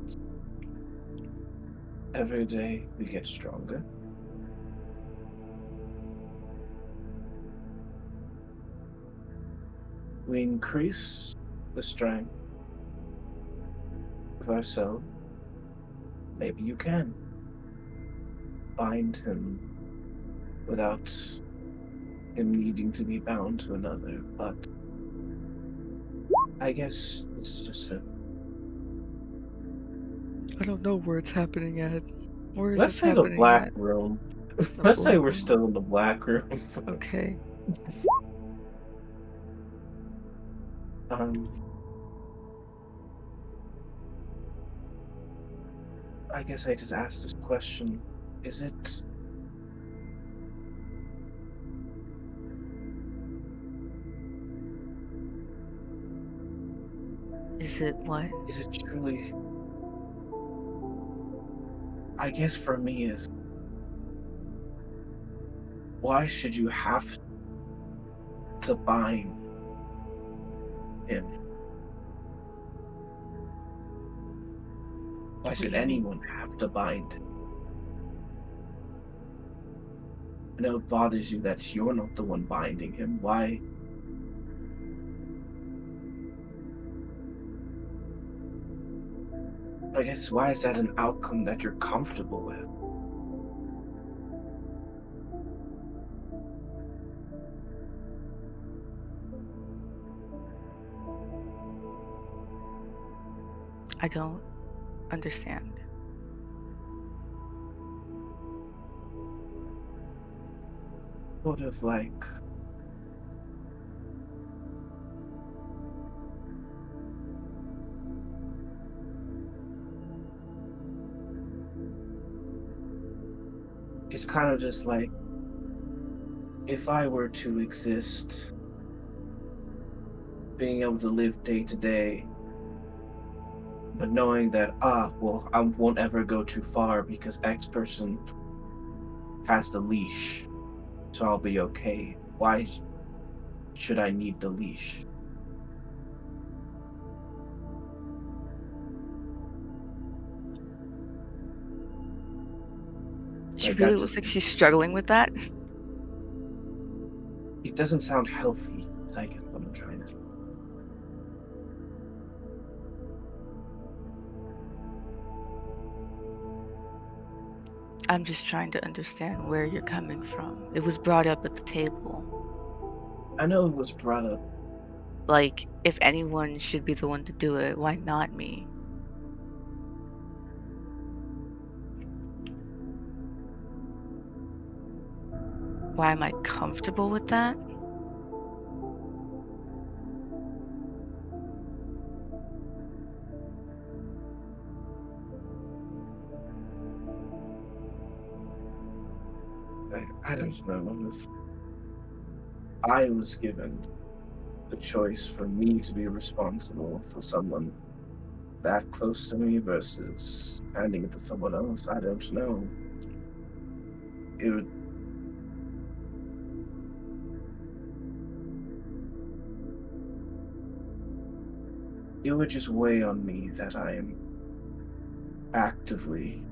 every day we get stronger. We increase the strength of ourselves. Maybe you can bind him without him needing to be bound to another, but I guess this is just a... I don't know where it's happening at. Where is Let's this say the happening black at? room. The Let's say black we're room. still in the black room. Okay. I guess I just asked this question. Is it... Is it what? Is it truly... I guess for me is... Why should you have to bind him? Why What do should you mean? anyone have to bind him? I know it bothers you that you're not the one binding him. Why? I guess why is that an outcome that you're comfortable with? I don't understand. Sort of like... It's kind of just like, if I were to exist, being able to live day to day, but knowing that, well, I won't ever go too far because X person has the leash, so I'll be okay. Why should I need the leash? She Like, really that looks just... like she's struggling with that. It doesn't sound healthy, I guess what I'm trying to say. I'm just trying to understand where you're coming from. It was brought up at the table. I know it was brought up. Like, if anyone should be the one to do it, why not me? Why am I comfortable with that? I don't know if I was given the choice for me to be responsible for someone that close to me versus handing it to someone else. I don't know. It would... It would just weigh on me that I am actively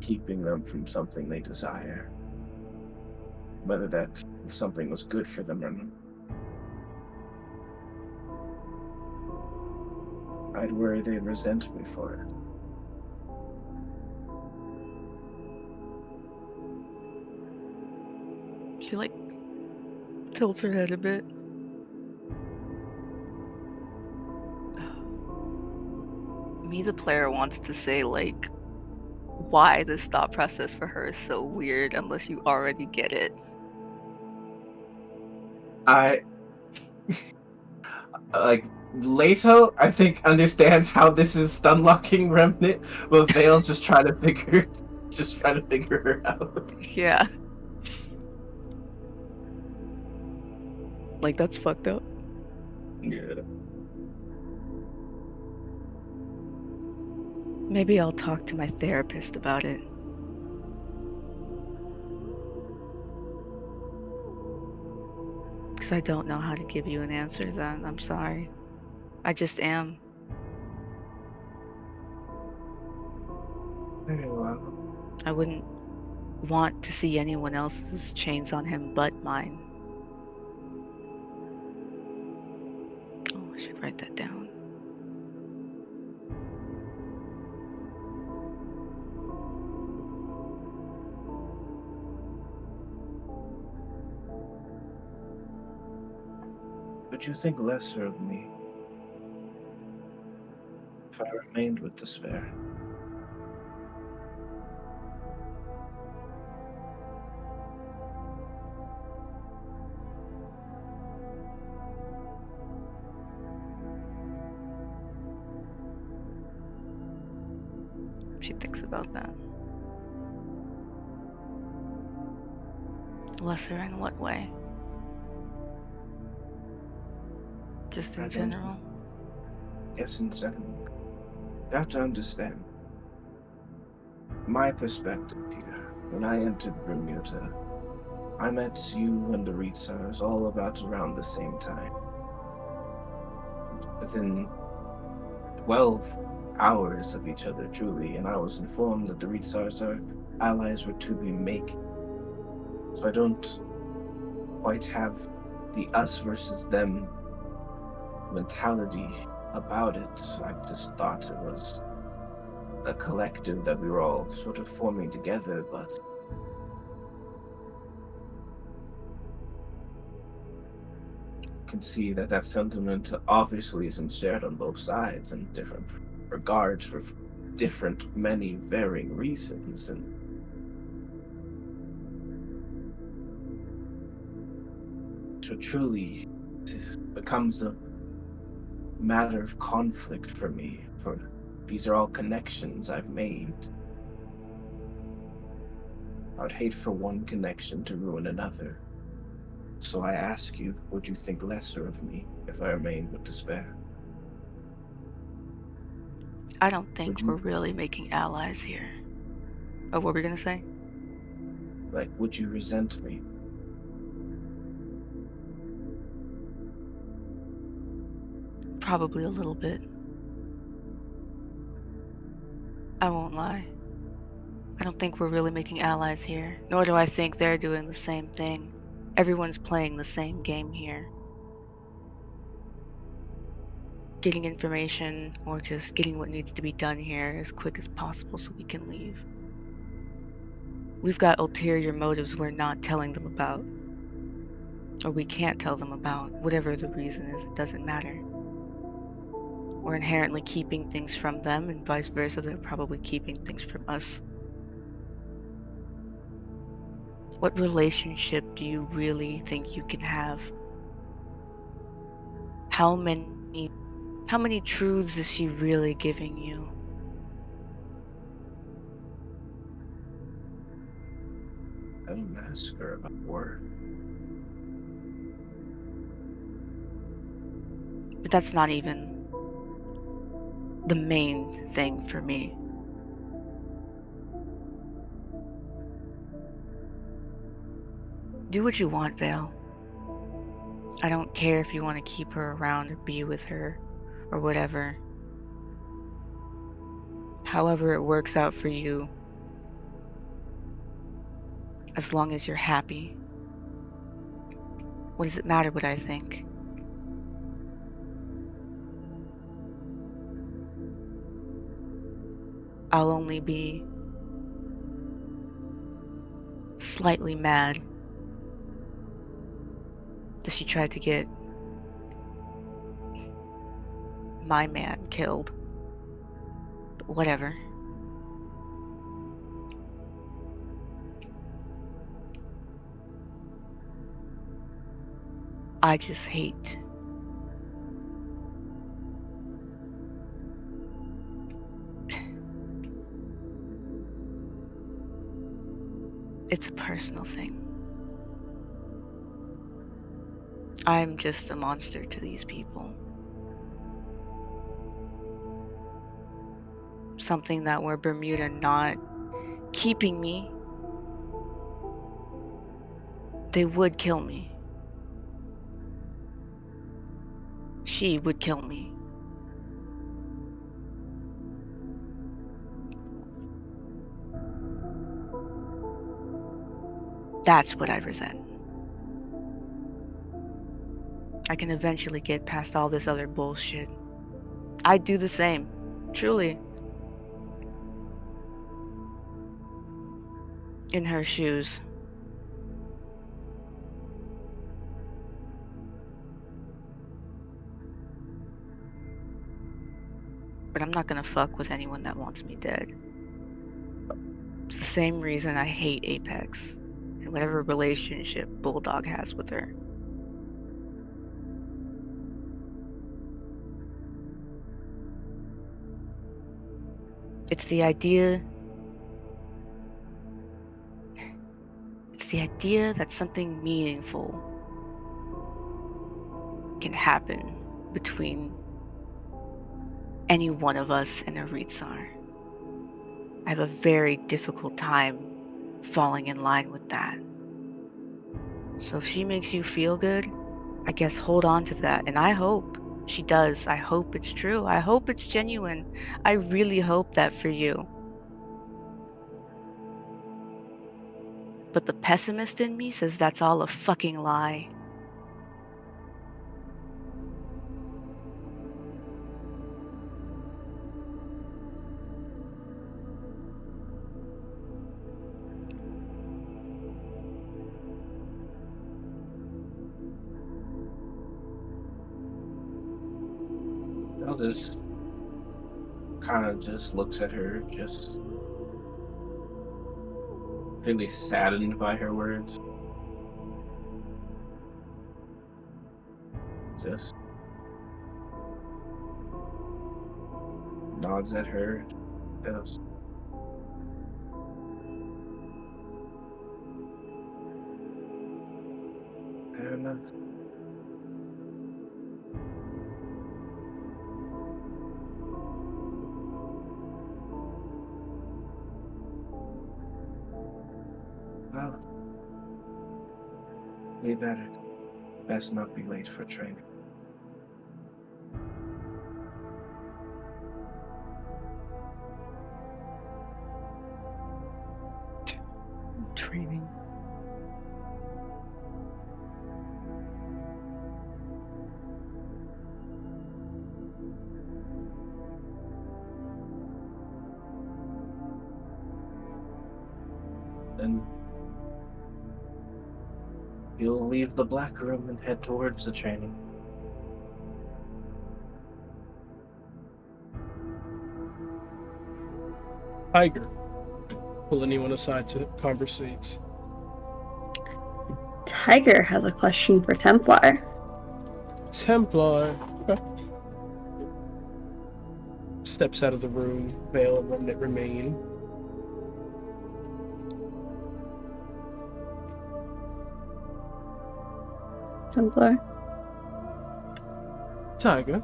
keeping them from something they desire, whether that something was good for them or not. I'd worry they'd resent me for it. She like tilts her head a bit. Me, the player, wants to say like why this thought process for her is so weird unless you already get it. I like Leto, I think, understands how this is stunlocking Remnant, but Vale's just trying to figure her out. Yeah. Like, that's fucked up. Yeah. Maybe I'll talk to my therapist about it. Because I don't know how to give you an answer then. I'm sorry. I just am. Very well. I wouldn't want to see anyone else's chains on him but mine. Oh, I should write that down. Would you think lesser of me if I remained with despair? She thinks about that. Lesser in what way? Just in I don't general? Yes, in general. You have to understand my perspective here. When I entered Bermuda, I met you and the Ritsars all about around the same time. Within 12 hours of each other, truly, and I was informed that the Ritsars are allies were to be making. So I don't quite have the us versus them mentality about it. I just thought it was a collective that we were all sort of forming together, but can see that that sentiment obviously isn't shared on both sides in different regards for different, many varying reasons. And so truly, it becomes a matter of conflict for me, for these are all connections I've made. I would hate for one connection to ruin another. So I ask you, would you think lesser of me if I remained with despair? I don't think Would you, we're really making allies here. Oh, what were we gonna say? would you resent me? Probably a little bit. I won't lie. I don't think we're really making allies here, nor do I think they're doing the same thing. Everyone's playing the same game here. Getting information or just getting what needs to be done here as quick as possible so we can leave. We've got ulterior motives we're not telling them about. Or we can't tell them about. Whatever the reason is, it doesn't matter. We're inherently keeping things from them, and vice versa, they're probably keeping things from us. What relationship do you really think you can have? How many truths is she really giving you? I don't ask her about work. But that's not even the main thing for me. Do what you want, Vale. I don't care if you want to keep her around or be with her or whatever. However it works out for you, as long as you're happy. What does it matter what I think? I'll only be slightly mad that she tried to get my man killed. But whatever. I just hate it's a personal thing. I'm just a monster to these people. Something that were Bermuda not keeping me, they would kill me. She would kill me. That's what I resent. I can eventually get past all this other bullshit. I'd do the same. Truly. In her shoes. But I'm not gonna fuck with anyone that wants me dead. It's the same reason I hate Apex and whatever relationship Bulldog has with her. It's the idea that something meaningful can happen between any one of us and a Ritsar. I have a very difficult time falling in line with that. So if she makes you feel good, I guess hold on to that. And I hope she does. I hope it's true. I hope it's genuine. I really hope that for you. But the pessimist in me says that's all a fucking lie. Eldest kind of just looks at her, just really saddened by her words. Just nods at her. Goes, fair enough. Well, we better best not be late for training. Training. Then you'll leave the black room and head towards the training. Tiger. Pull anyone aside to conversate. Tiger has a question for Templar. Templar. Okay. Steps out of the room. Veil and Remnant remain. Templar. Tiger.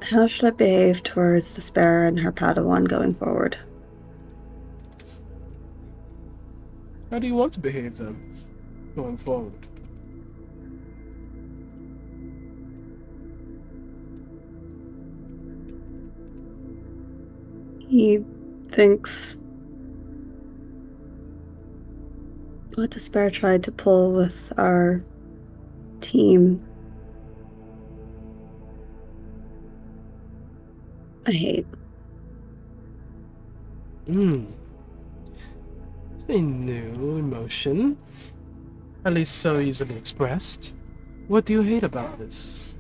How should I behave towards Despair and her Padawan going forward? How do you want to behave then, going forward? He thinks what Despair tried to pull with our team I hate. It's a new emotion. At least so easily expressed. What do you hate about this?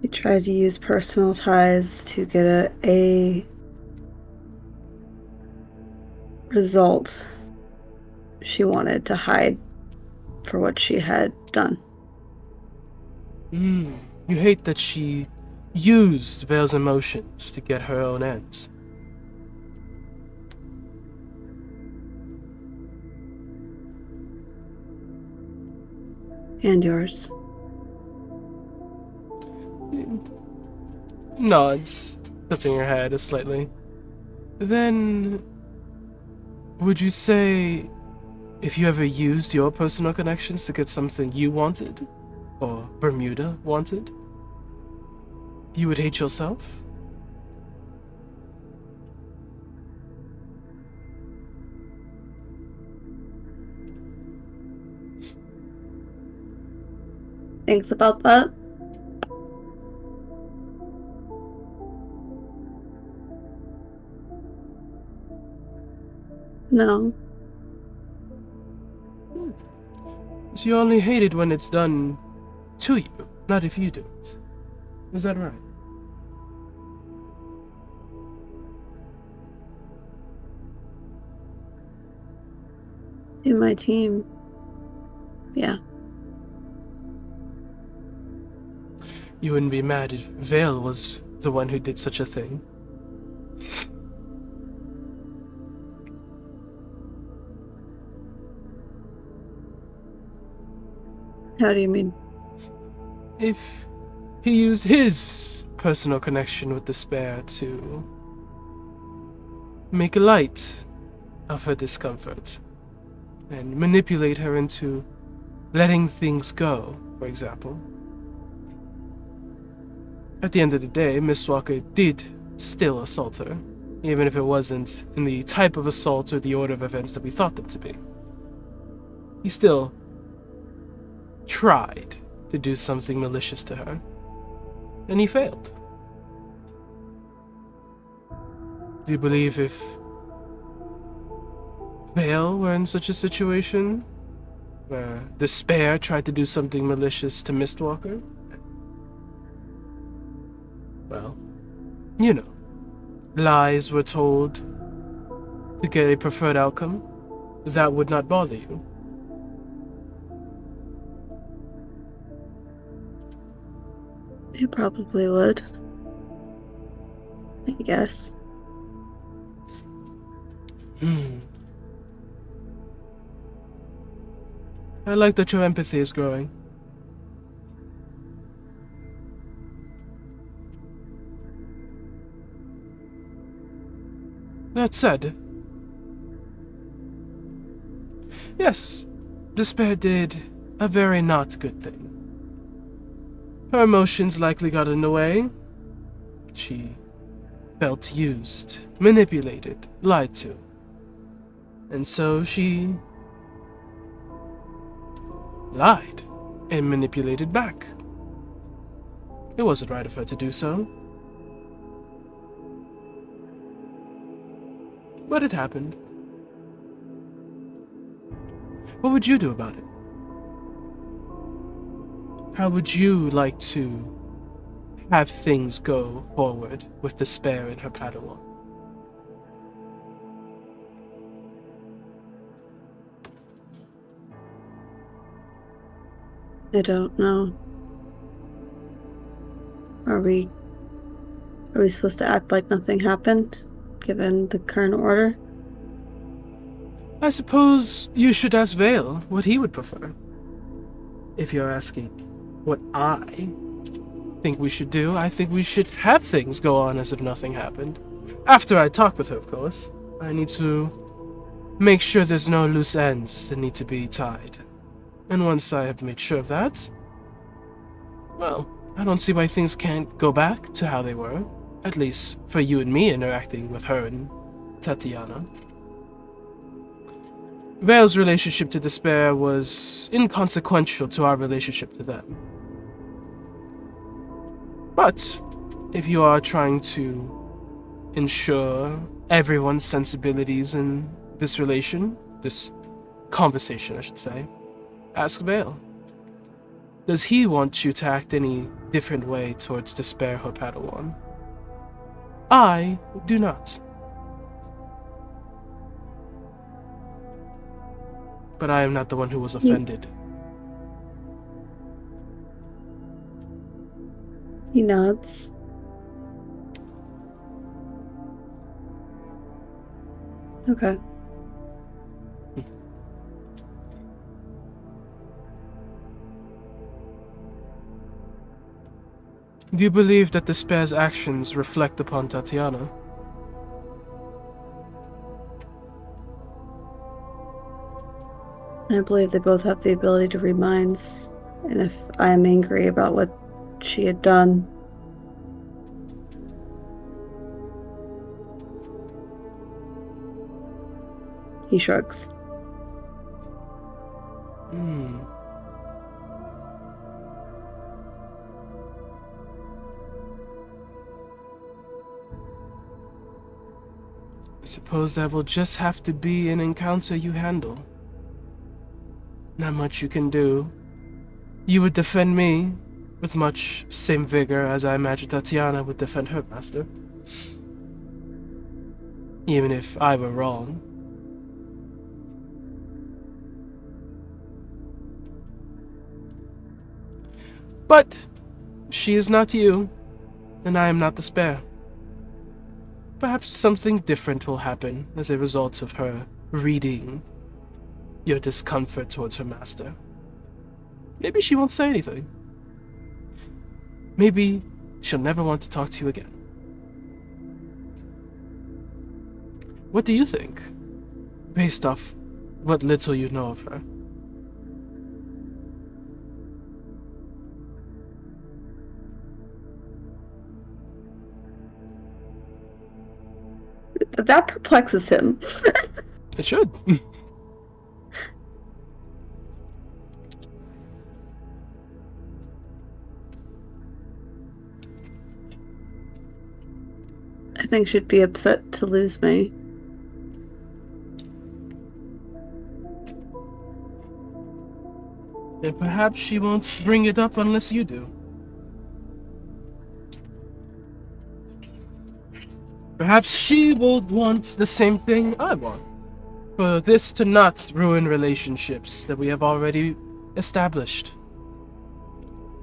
She tried to use personal ties to get a result she wanted to hide for what she had done. You hate that she used Vale's emotions to get her own ends. And yours. Nods, tilting her head slightly. Then, would you say if you ever used your personal connections to get something you wanted, or Bermuda wanted, you would hate yourself? Thanks about that. No. So you only hate it when it's done to you, not if you do it. Is that right? To my team. Yeah. You wouldn't be mad if Vale was the one who did such a thing. How do you mean? If he used his personal connection with despair to make light of her discomfort and manipulate her into letting things go, for example. At the end of the day, Miss Walker did still assault her, even if it wasn't in the type of assault or the order of events that we thought them to be. He still tried to do something malicious to her, and he failed. Do you believe if Vale were in such a situation, where despair tried to do something malicious to Mistwalker? Well, you know, lies were told to get a preferred outcome. That would not bother you. It probably would. I guess. I like that your empathy is growing. That said, yes, despair did a very not good thing. Her emotions likely got in the way. She felt used, manipulated, lied to. And so she lied and manipulated back. It wasn't right of her to do so. But it happened. What would you do about it? How would you like to have things go forward with despair in her Padawan? I don't know. Are we supposed to act like nothing happened, given the current order? I suppose you should ask Vale what he would prefer. If you're asking what I think we should do, I think we should have things go on as if nothing happened. After I talk with her, of course. I need to make sure there's no loose ends that need to be tied. And once I have made sure of that, well, I don't see why things can't go back to how they were. At least for you and me interacting with her and Tatiana. Vale's relationship to Despair was inconsequential to our relationship to them. But if you are trying to ensure everyone's sensibilities in this conversation, I should say, ask Vale. Does he want you to act any different way towards Despair, her Padawan? I do not. But I am not the one who was offended. He nods. Okay. Do you believe that Despair's actions reflect upon Tatiana? I believe they both have the ability to read minds, and if I am angry about what she had done, he shrugs. I suppose that will just have to be an encounter you handle. Not much you can do. You would defend me with much same vigor as I imagine Tatiana would defend her master. Even if I were wrong. But she is not you, and I am not Despair. Perhaps something different will happen as a result of her reading your discomfort towards her master. Maybe she won't say anything. Maybe she'll never want to talk to you again. What do you think, based off what little you know of her? That perplexes him. It should. I think she'd be upset to lose me. And perhaps she won't bring it up unless you do. Perhaps she will want the same thing I want. For this to not ruin relationships that we have already established.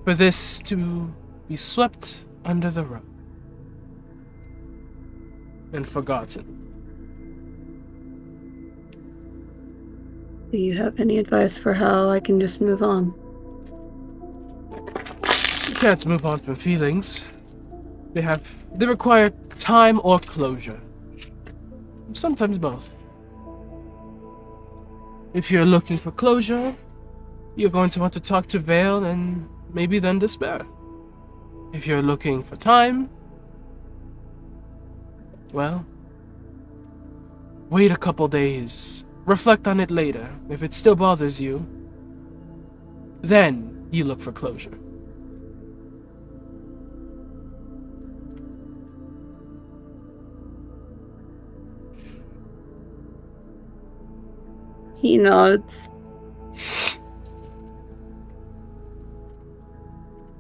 For this to be swept under the rug. And forgotten. Do you have any advice for how I can just move on? You can't move on from feelings. They require time or closure. Sometimes both. If you're looking for closure, you're going to want to talk to Vale and maybe then Despair. If you're looking for time, well, wait a couple days. Reflect on it later. If it still bothers you, then you look for closure. He nods.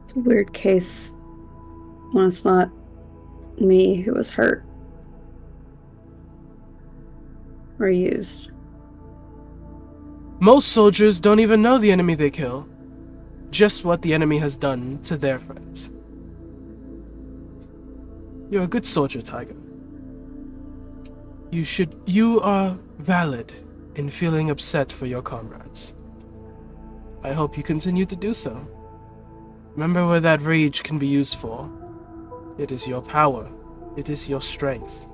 It's a weird case when it's not me who was hurt or used. Most soldiers don't even know the enemy they kill, just what the enemy has done to their friends. You're a good soldier, Tiger. You are valid in feeling upset for your comrades. I hope you continue to do so. Remember what that rage can be used for. It is your power. It is your strength.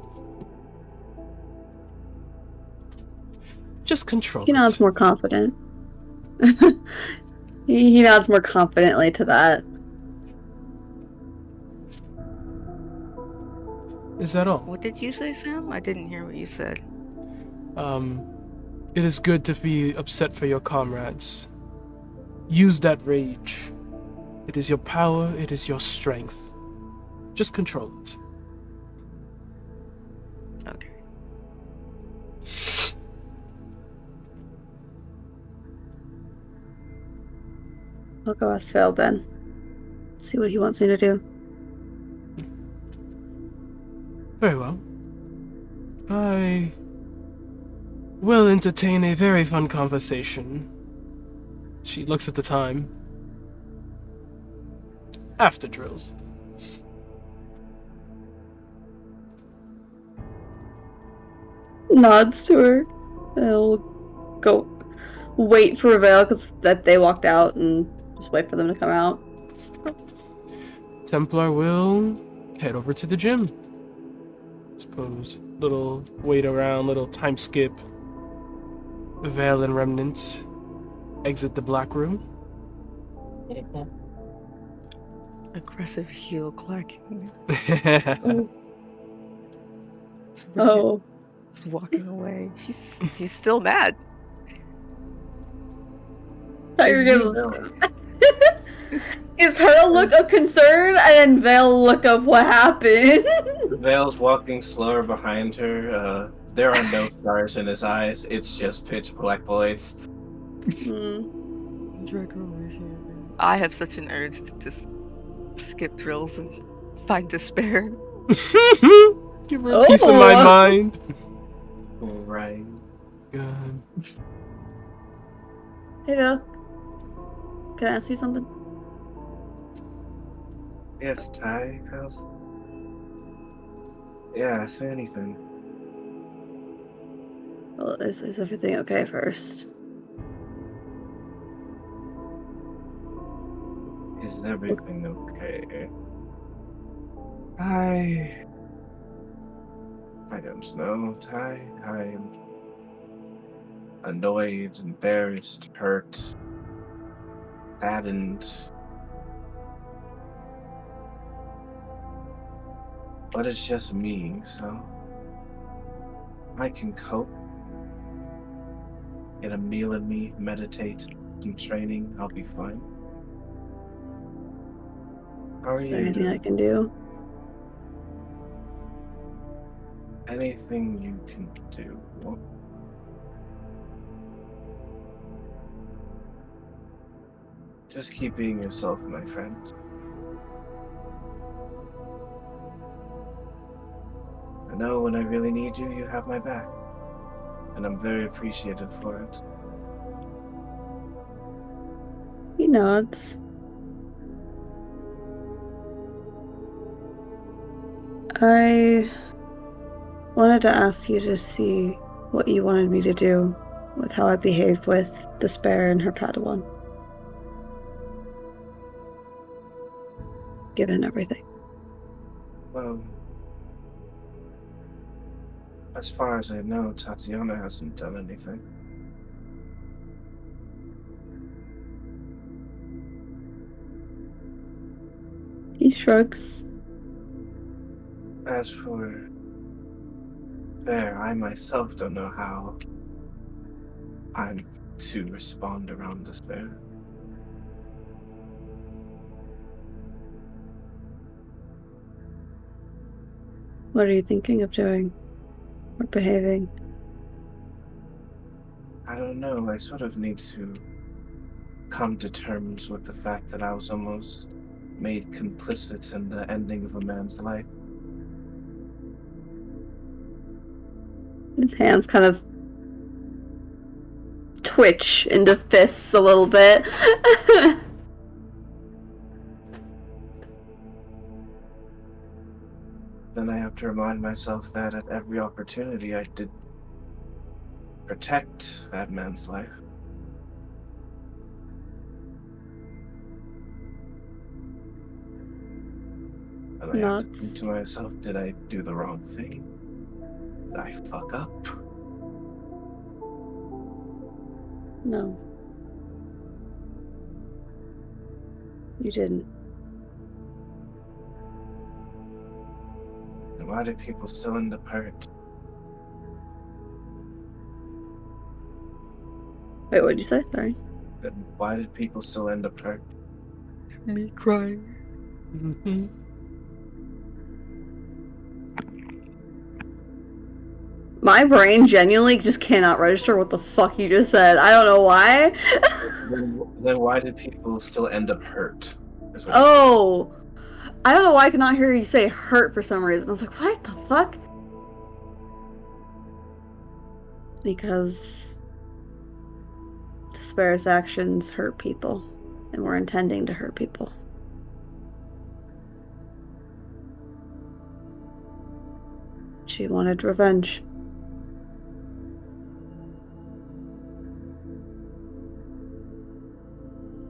Just control He nods it. more confident. He nods more confidently to that. Is that all? What did you say, Sam? I didn't hear what you said. It is good to be upset for your comrades. Use that rage. It is your power, it is your strength. Just control it. Okay. I'll go ask Phil then. See what he wants me to do. Very well. I will entertain a very fun conversation. She looks at the time. After drills. Nods to her. I'll go wait for Vale because that they walked out and just wait for them to come out. Templar will head over to the gym. Suppose. Little wait around, little time skip. Veil and Remnant exit the black room. Aggressive heel clacking. Oh. It's walking away. She's still mad. Tiger gives her a look of concern and Vale a look of what happened. Vale's walking slower behind her. There are no stars in his eyes. It's just pitch black voids. Drag her over here. I have such an urge to just skip drills and find despair. Give her a piece of my mind. Right. God. Hey Vale. Can I ask you something? Yes, Ty, Counsel. Yeah, ask me anything. Well, is everything okay first? Is everything okay? I don't know, Ty. I'm annoyed, embarrassed, hurt, saddened. But it's just me, so I can cope. Get a meal in me, meditate, some training, I'll be fine. How are Is you there anything doing? I can do? Anything you can do. Just keep being yourself, my friend. I know when I really need you, you have my back. And I'm very appreciative for it. He nods. I wanted to ask you to see what you wanted me to do with how I behaved with Despair and her Padawan. Given everything. Well, as far as I know, Tatiana hasn't done anything. He shrugs. As for Bear, I myself don't know how I'm to respond around Despair. What are you thinking of doing? Or behaving? I don't know, I sort of need to come to terms with the fact that I was almost made complicit in the ending of a man's life. His hands kind of twitch into fists a little bit. Then I have to remind myself that at every opportunity I did protect that man's life. And I have to Nuts. think to myself, did I do the wrong thing? Did I fuck up? No. You didn't. And why do people still end up hurt? Wait, what did you say? Sorry. Then why did people still end up hurt? Me crying. Mhm. My brain genuinely just cannot register what the fuck you just said. I don't know why. Then why did people still end up hurt? Is what he said. Oh, I don't know why I could not hear you say hurt for some reason. I was like, what the fuck? Because Despaire's actions hurt people, and were intending to hurt people. She wanted revenge.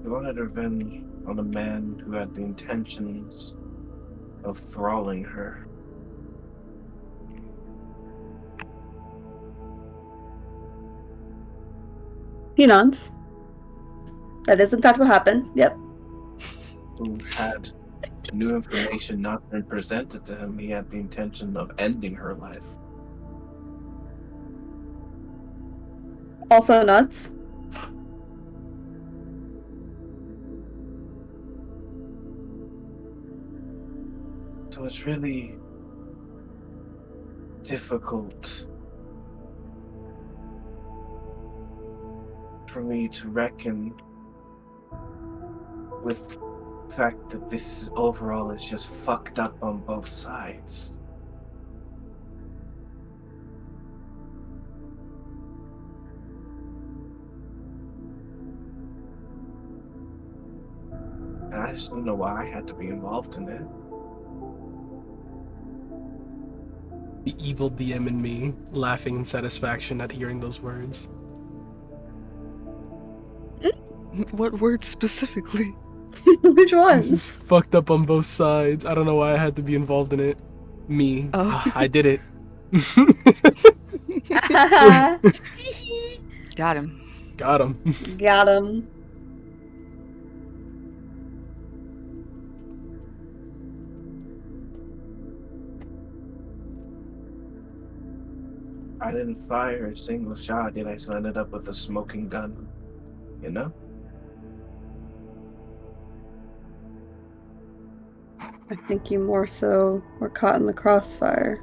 He wanted revenge on a man who had the intentions of thralling her. He nods. That is in fact what happened. Yep. Who had new information not been presented to him, he had the intention of ending her life. Also nuts. So it's really difficult for me to reckon with the fact that this overall is just fucked up on both sides. And I just don't know why I had to be involved in it. The evil DM in me laughing in satisfaction at hearing those words. What words specifically? Which This is ones? fucked up on both sides. I don't know why I had to be involved in it. Me. Oh. I did it. Got him. Got him. Got him. I didn't fire a single shot, yet I still ended up with a smoking gun. You know? I think you more so were caught in the crossfire.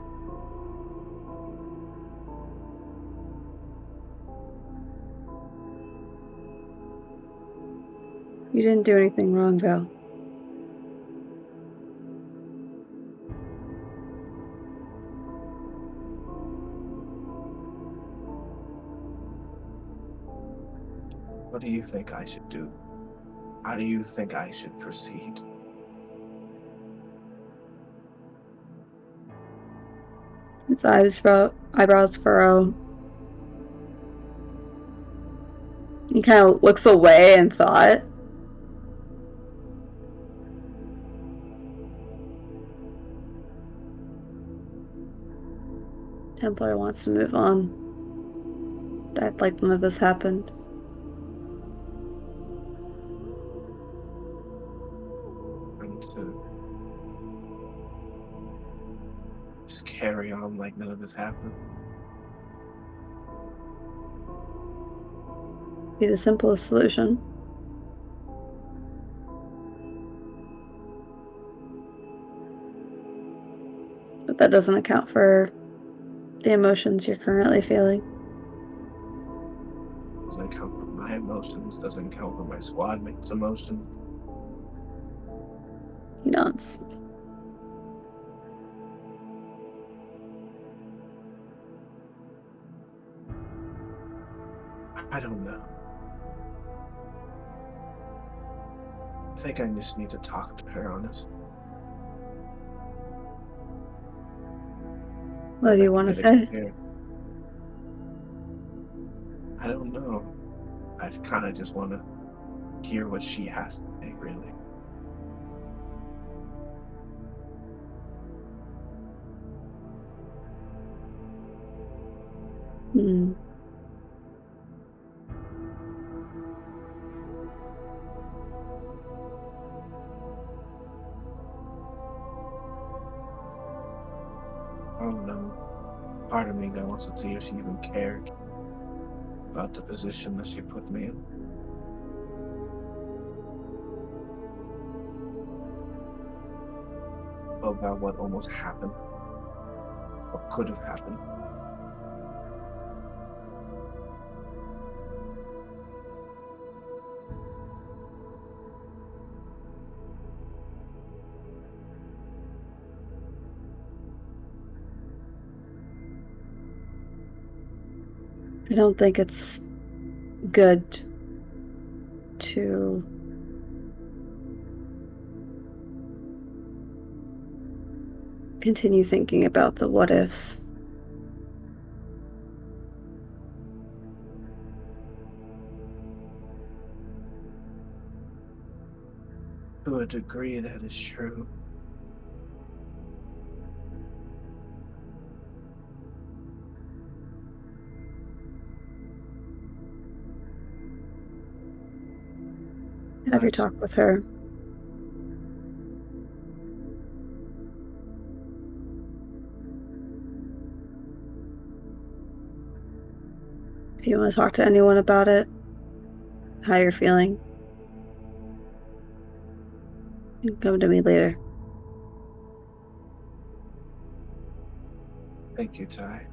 You didn't do anything wrong, Val. What do you think I should do? How do you think I should proceed? His eyebrows furrow. He kind of looks away in thought. Templar wants to move on. Act like none of this happened. And to just carry on like none of this happened. Be the simplest solution. But that doesn't account for the emotions you're currently feeling. Doesn't count for my emotions, doesn't count for my squad mates' emotions. He nods. I don't know. I think I just need to talk to her, honestly. What do you want to say? I don't know. I kind of just want to hear what she has to say, really. Hmm. I don't know. Part of me that wants to see if she even cared about the position that she put me in. About what almost happened. What could have happened. I don't think it's good to continue thinking about the what ifs. To a degree, that is true. Have your talk with her. If you want to talk to anyone about it, how you're feeling, you can come to me later. Thank you, Ty.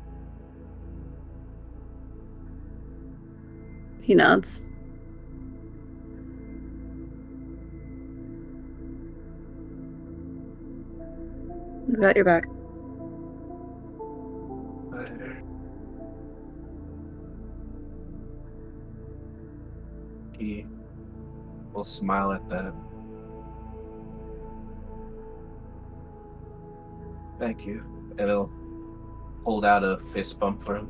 He nods. I've got your back. He will smile at that. Thank you. And he'll hold out a fist bump for him.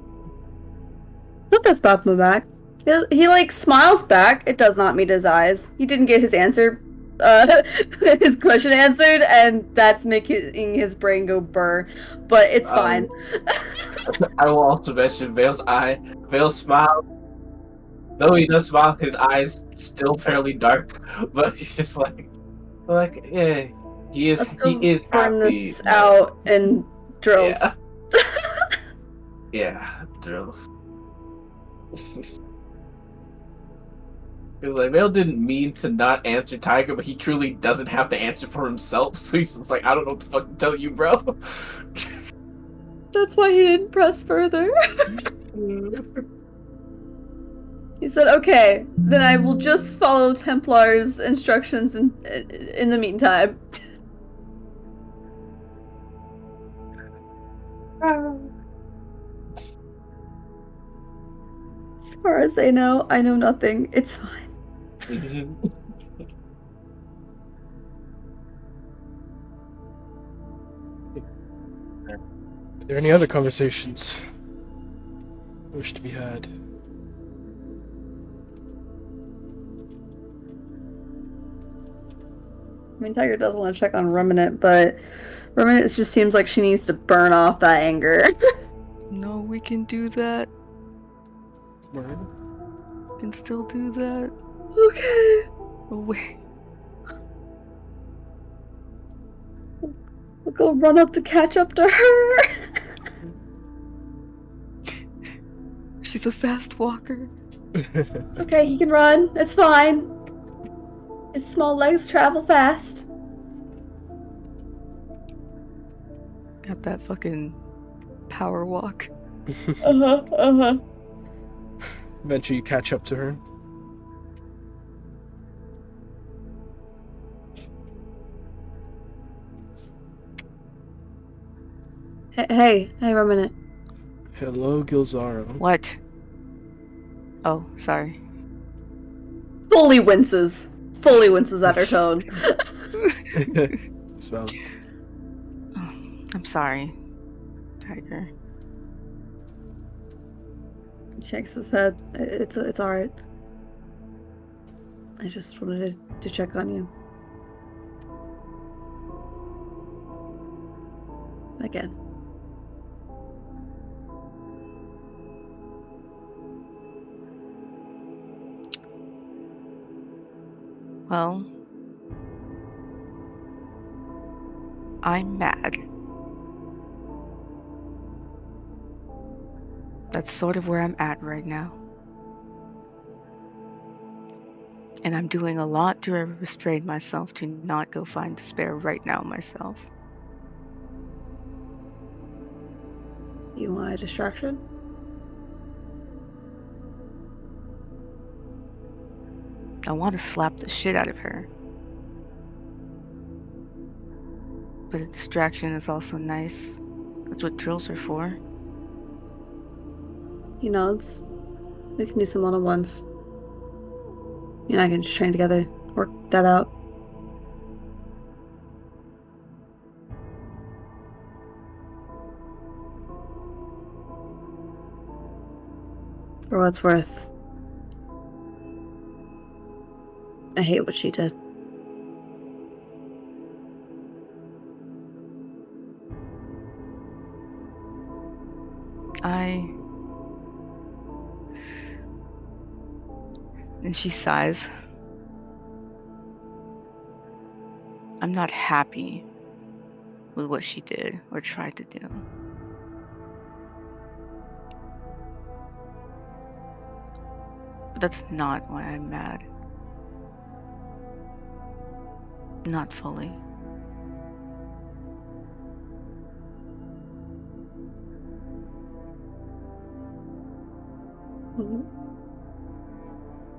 Put this bump him back. He like smiles back. It does not meet his eyes. He didn't get his answer, his question answered, and that's making his brain go burr. But it's fine. I will also mention Vale's eye. Vale's smile. Though he does smile, his eyes still fairly dark, but he's just like yeah, he is. Let's He go is burn happy. this out and drills. Yeah. Yeah, drills. Like Vale didn't mean to not answer Tiger, but he truly doesn't have to answer for himself. So he's just like, I don't know what the fuck to tell you, bro. That's why he didn't press further. He said, okay, then I will just follow Templar's instructions in the meantime. As far as they know, I know nothing. It's fine. Are there any other conversations wish to be had? I mean, Tiger does want to check on Remnant, but Remnant just seems like she needs to burn off that anger. No, we can do that. Word? We can still do that. Okay. Oh, wait. We'll go run up to catch up to her. She's a fast walker. It's okay, he can run. It's fine. His small legs travel fast. Got that fucking power walk. Eventually you catch up to her. Hey, Remnant. Hello, Gilzaro. What? Oh, sorry. Fully winces at her tone. It's valid. I'm sorry, Tiger. He shakes his head. It's alright. I just wanted to check on you. Again. Well, I'm mad. That's sort of where I'm at right now. And I'm doing a lot to restrain myself to not go find despair right now myself. You want a distraction? I want to slap the shit out of her. But a distraction is also nice. That's what drills are for. He nods. We can do some one-on-ones. You and I can just train together, work that out. For what it's worth, I hate what she did. And she sighs. I'm not happy with what she did or tried to do. But that's not why I'm mad. Not fully.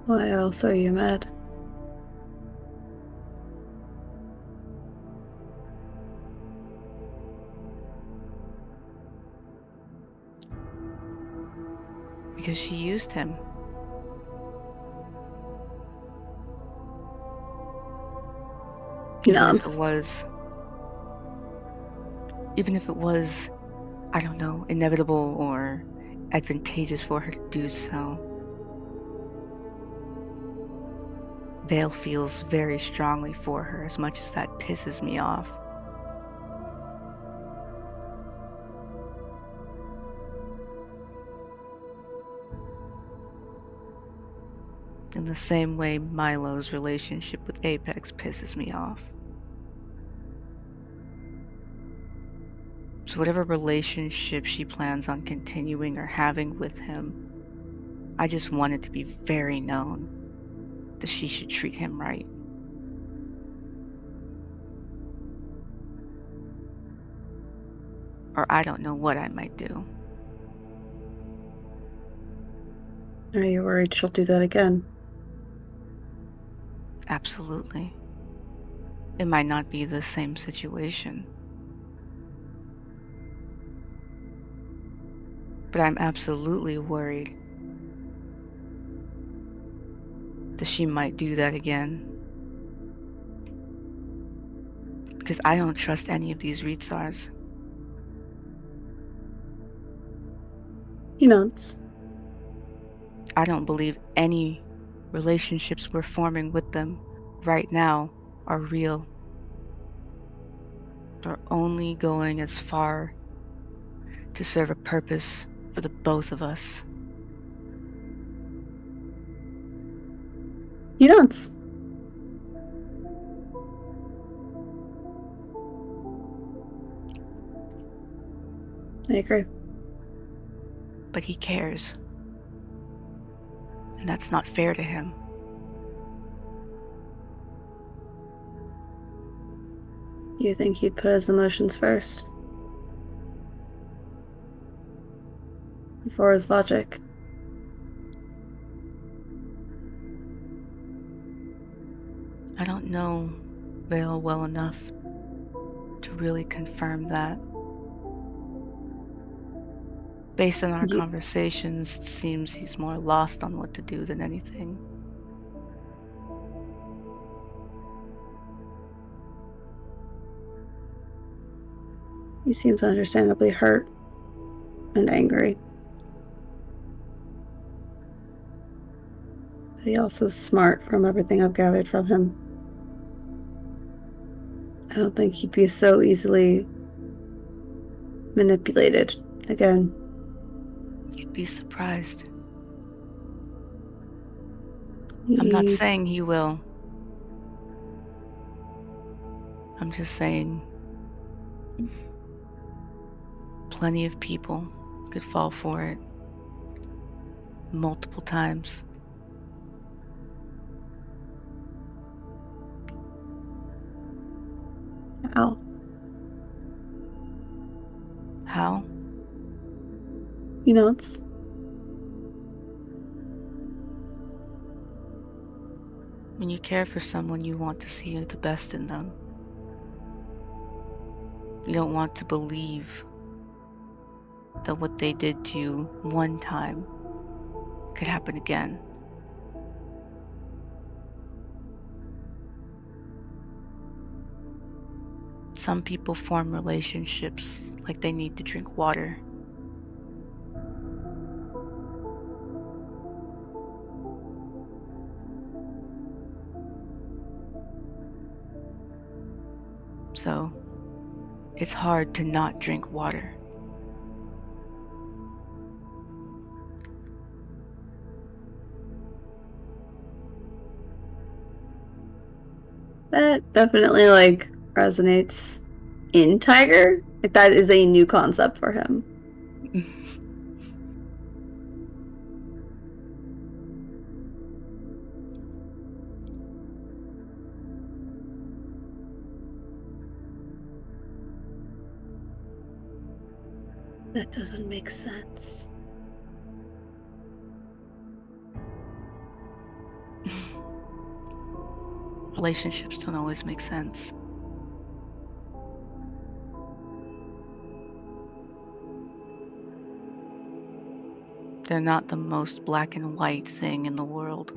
Why else are you mad? Because she used him. He Even if it was, I don't know, inevitable or advantageous for her to do so. Vale feels very strongly for her, as much as that pisses me off. In the same way Milo's relationship with Apex pisses me off. So whatever relationship she plans on continuing or having with him, I just want it to be very known that she should treat him right. Or I don't know what I might do. Are you worried she'll do that again? Absolutely. It might not be the same situation. But I'm absolutely worried that she might do that again. Because I don't trust any of these Reetsars. He nods. I don't believe any relationships we're forming with them right now are real. They're only going as far to serve a purpose for the both of us. He nods. I agree. But he cares. And that's not fair to him. You think he'd put his emotions first? Before his logic? I don't know Vale well enough to really confirm that. Based on our conversations, it seems he's more lost on what to do than anything. You seem understandably hurt and angry. But he also is smart from everything I've gathered from him. I don't think he'd be so easily manipulated again. You'd be surprised. I'm not saying he will. I'm just saying plenty of people could fall for it multiple times. How? How? You know, it's When you care for someone, you want to see the best in them. You don't want to believe that what they did to you one time could happen again. Some people form relationships like they need to drink water. So it's hard to not drink water. that definitely like resonates in Tiger. Like that is a new concept for him. That doesn't make sense. Relationships don't always make sense. They're not the most black and white thing in the world.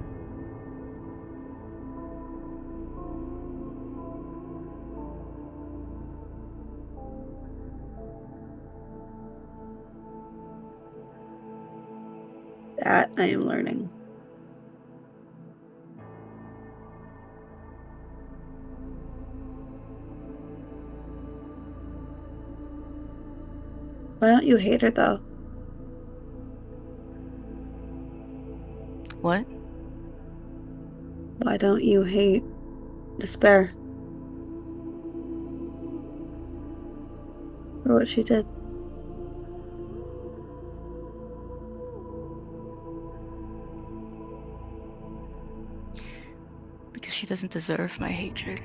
That I am learning. Why don't you hate her though? What? Why don't you hate Despair for what she did? Because she doesn't deserve my hatred.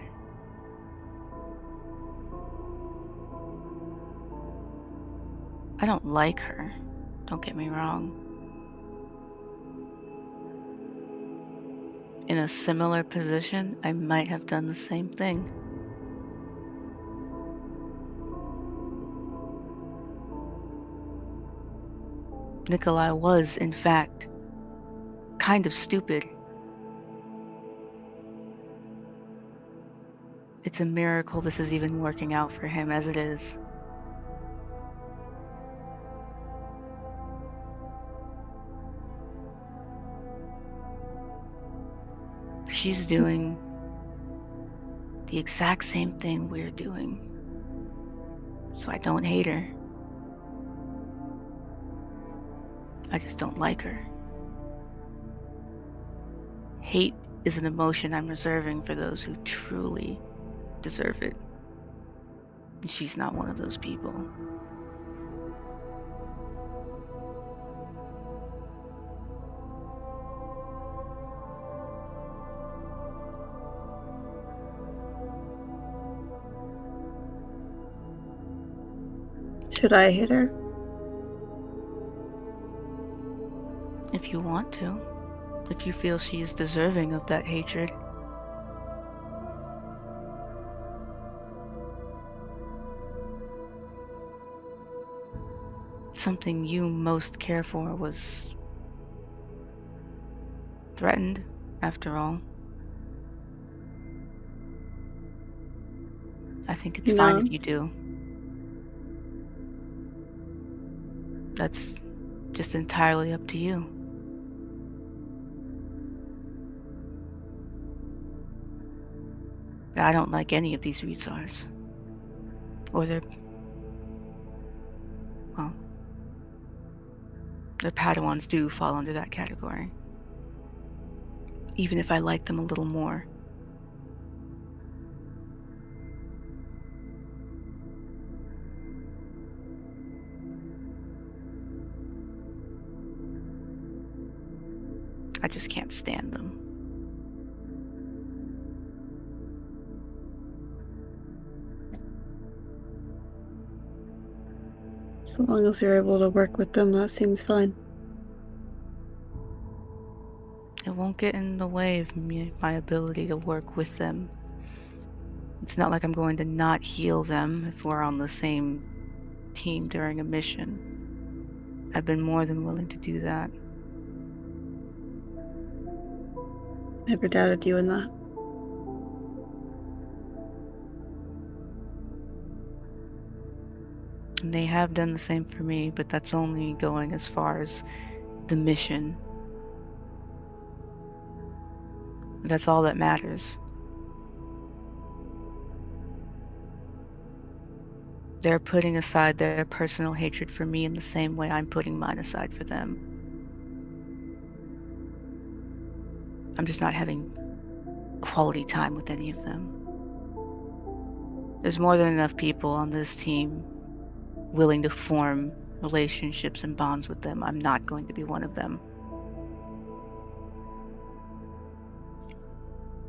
I don't like her, don't get me wrong. In a similar position, I might have done the same thing. Nikolai was, in fact, kind of stupid. It's a miracle this is even working out for him as it is. She's doing the exact same thing we're doing. So I don't hate her. I just don't like her. Hate is an emotion I'm reserving for those who truly deserve it. And she's not one of those people. Should I hate her? If you want to. If you feel she is deserving of that hatred. Something you most care for was threatened, after all. I think it's fine if you do. That's just entirely up to you. I don't like any of these Ritsars. Or their Padawans do fall under that category. Even if I like them a little more. I just can't stand them. So long as you're able to work with them, that seems fine. It won't get in the way of my ability to work with them. It's not like I'm going to not heal them if we're on the same team during a mission. I've been more than willing to do that. Never doubted you in that. And they have done the same for me, but that's only going as far as the mission. That's all that matters. They're putting aside their personal hatred for me in the same way I'm putting mine aside for them. I'm just not having quality time with any of them. There's more than enough people on this team willing to form relationships and bonds with them. I'm not going to be one of them.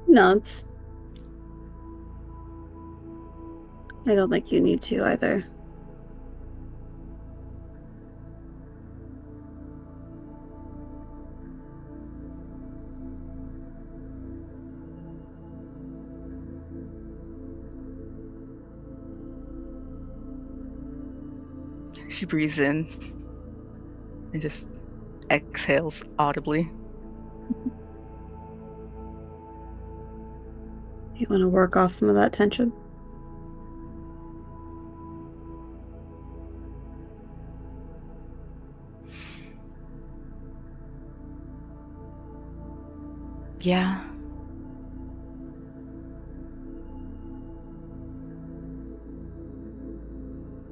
Nods. I don't think you need to either. She breathes in and just exhales audibly. You want to work off some of that tension? Yeah.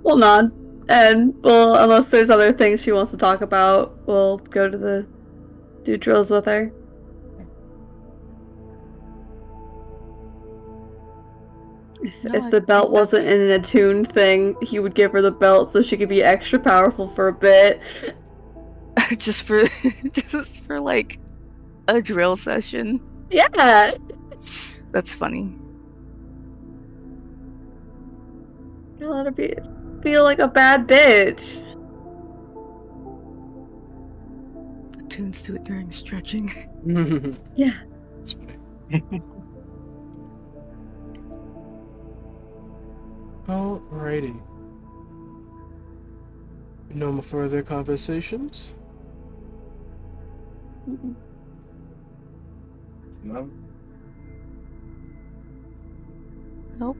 We'll nod. And we'll, unless there's other things she wants to talk about, we'll go to do drills with her. If the belt wasn't in an attuned thing, he would give her the belt so she could be extra powerful for a bit. just for like a drill session. Yeah. That's funny. You let her feel like a bad bitch. Attunes to it during stretching. Yeah. That's funny. Alrighty. No more further conversations? No. Nope.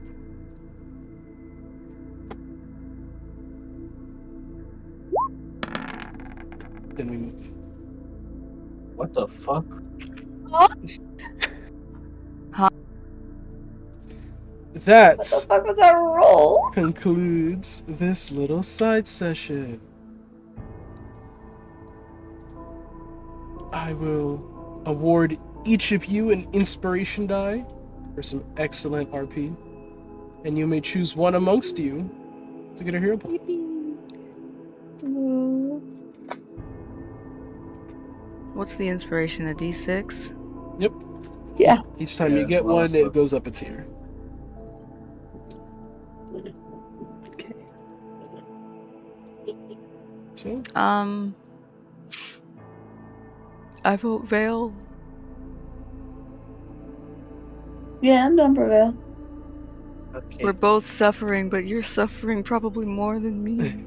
Then we move. What the fuck? That What the fuck was that roll? concludes this little side session. I will award each of you an inspiration die for some excellent RP, and you may choose one amongst you to get a hero point. What's the inspiration? A D6? Yep. Yeah. Each time you Yeah, get well, one, so- it goes up a tier. Okay. So, I vote Vale. Yeah, I'm done for Vale. Okay. We're both suffering, but you're suffering probably more than me.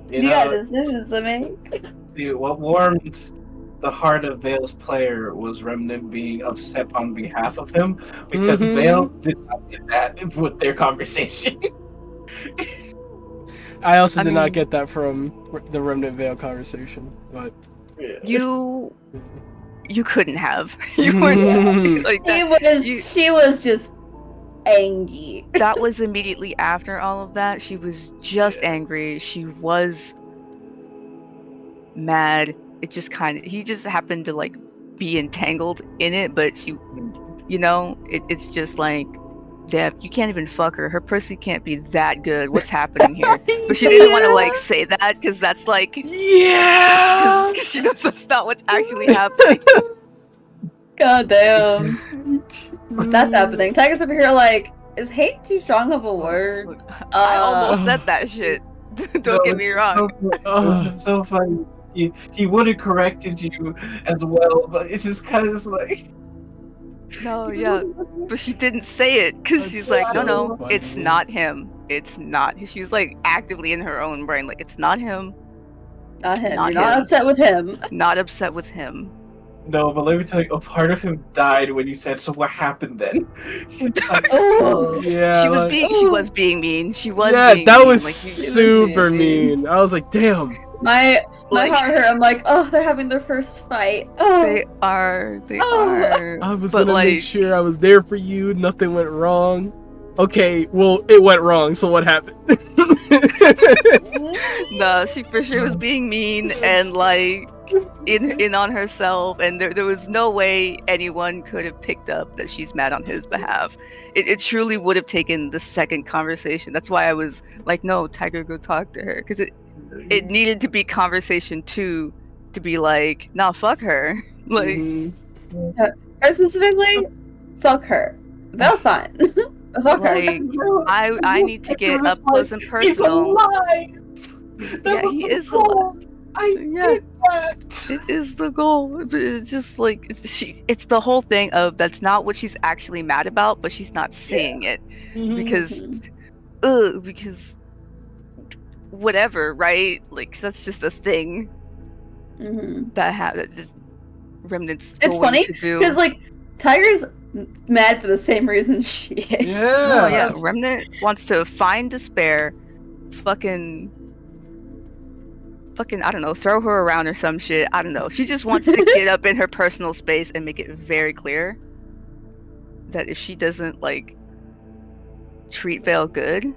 You got decisions to make. See, what warmed the heart of Vale's player was Remnant being upset on behalf of him, because Mhm. Vale did not get that with their conversation. I also I did not mean- get that from the Remnant Veil conversation, but You couldn't have. You weren't speaking like that. She was just angry. That was immediately after all of that. She was just angry. She was mad. It just he just happened to like be entangled in it, but she, you know, it's just like, Deb, you can't even fuck her. Her pussy can't be that good. What's happening here? But she didn't want to like say that because that's like, yeah, because she knows that's not what's actually happening. God damn. That's happening. Tiger's over here like, is hate too strong of a word? I almost said that shit. Don't get me wrong. It's so funny. He would have corrected you as well, but it's just kind of just like. No, yeah, but she didn't say it because That's she's like, no, so no, funny. it's not him. It's not. She was like actively in her own brain, like it's not him. Not him. Not You're not him. upset with him. Not upset with him. No, but let me tell you, a part of him died when you said, "So what happened then?" He died. Oh, Yeah, She was like, being. She was being mean. She was. yeah, being that mean. was like super mean. mean. I was like, damn. my Like- heart hurt. I'm like, oh, they're having their first fight. Oh, They are. They Oh. are. I was But, gonna make like, sure I was there for you. Nothing went wrong. Okay, well, it went wrong. So what happened? No, she for sure was being mean and like in on herself, and there was no way anyone could have picked up that she's mad on his behalf. It truly would have taken the second conversation. That's why I was like, no, Tiger, go talk to her, because it needed to be conversation 2 to be like, nah, fuck her. Like, Mhm. her specifically, fuck her. Vale's fine. Fuck her. like I need to get up close and He's personal. alive. Yeah, he is alive. I Yeah. did that. It is the goal, but it's just like it's the whole thing of that's not what she's actually mad about, but she's not saying it because because whatever, right? Like that's just a thing Mhm. that just Remnant's It's going funny to do. because like Tiger's mad for the same reason she is. Oh Yeah. yeah, Remnant wants to find Despair, fucking I don't know, throw her around or some shit. I don't know. She just wants to get up in her personal space and make it very clear that if she doesn't like treat Vale good,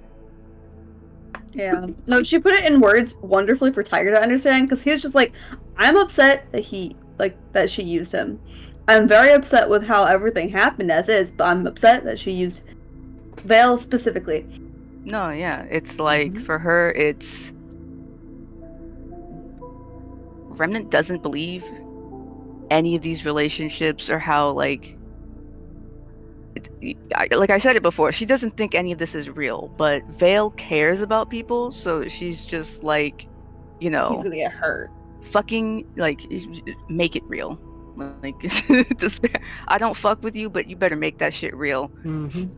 Yeah. No, she put it in words wonderfully for Tiger to understand because he was just like, I'm upset that that she used him. I'm very upset with how everything happened as is, but I'm upset that she used Vale specifically. no, yeah, it's like for her, it's Remnant doesn't believe any of these relationships or how like like I said it before, she doesn't think any of this is real, but Vale cares about people, so she's just like, you know, He's gonna get hurt. fucking like make it real. Like Despair, I don't fuck with you, but you better make that shit real. Mhm.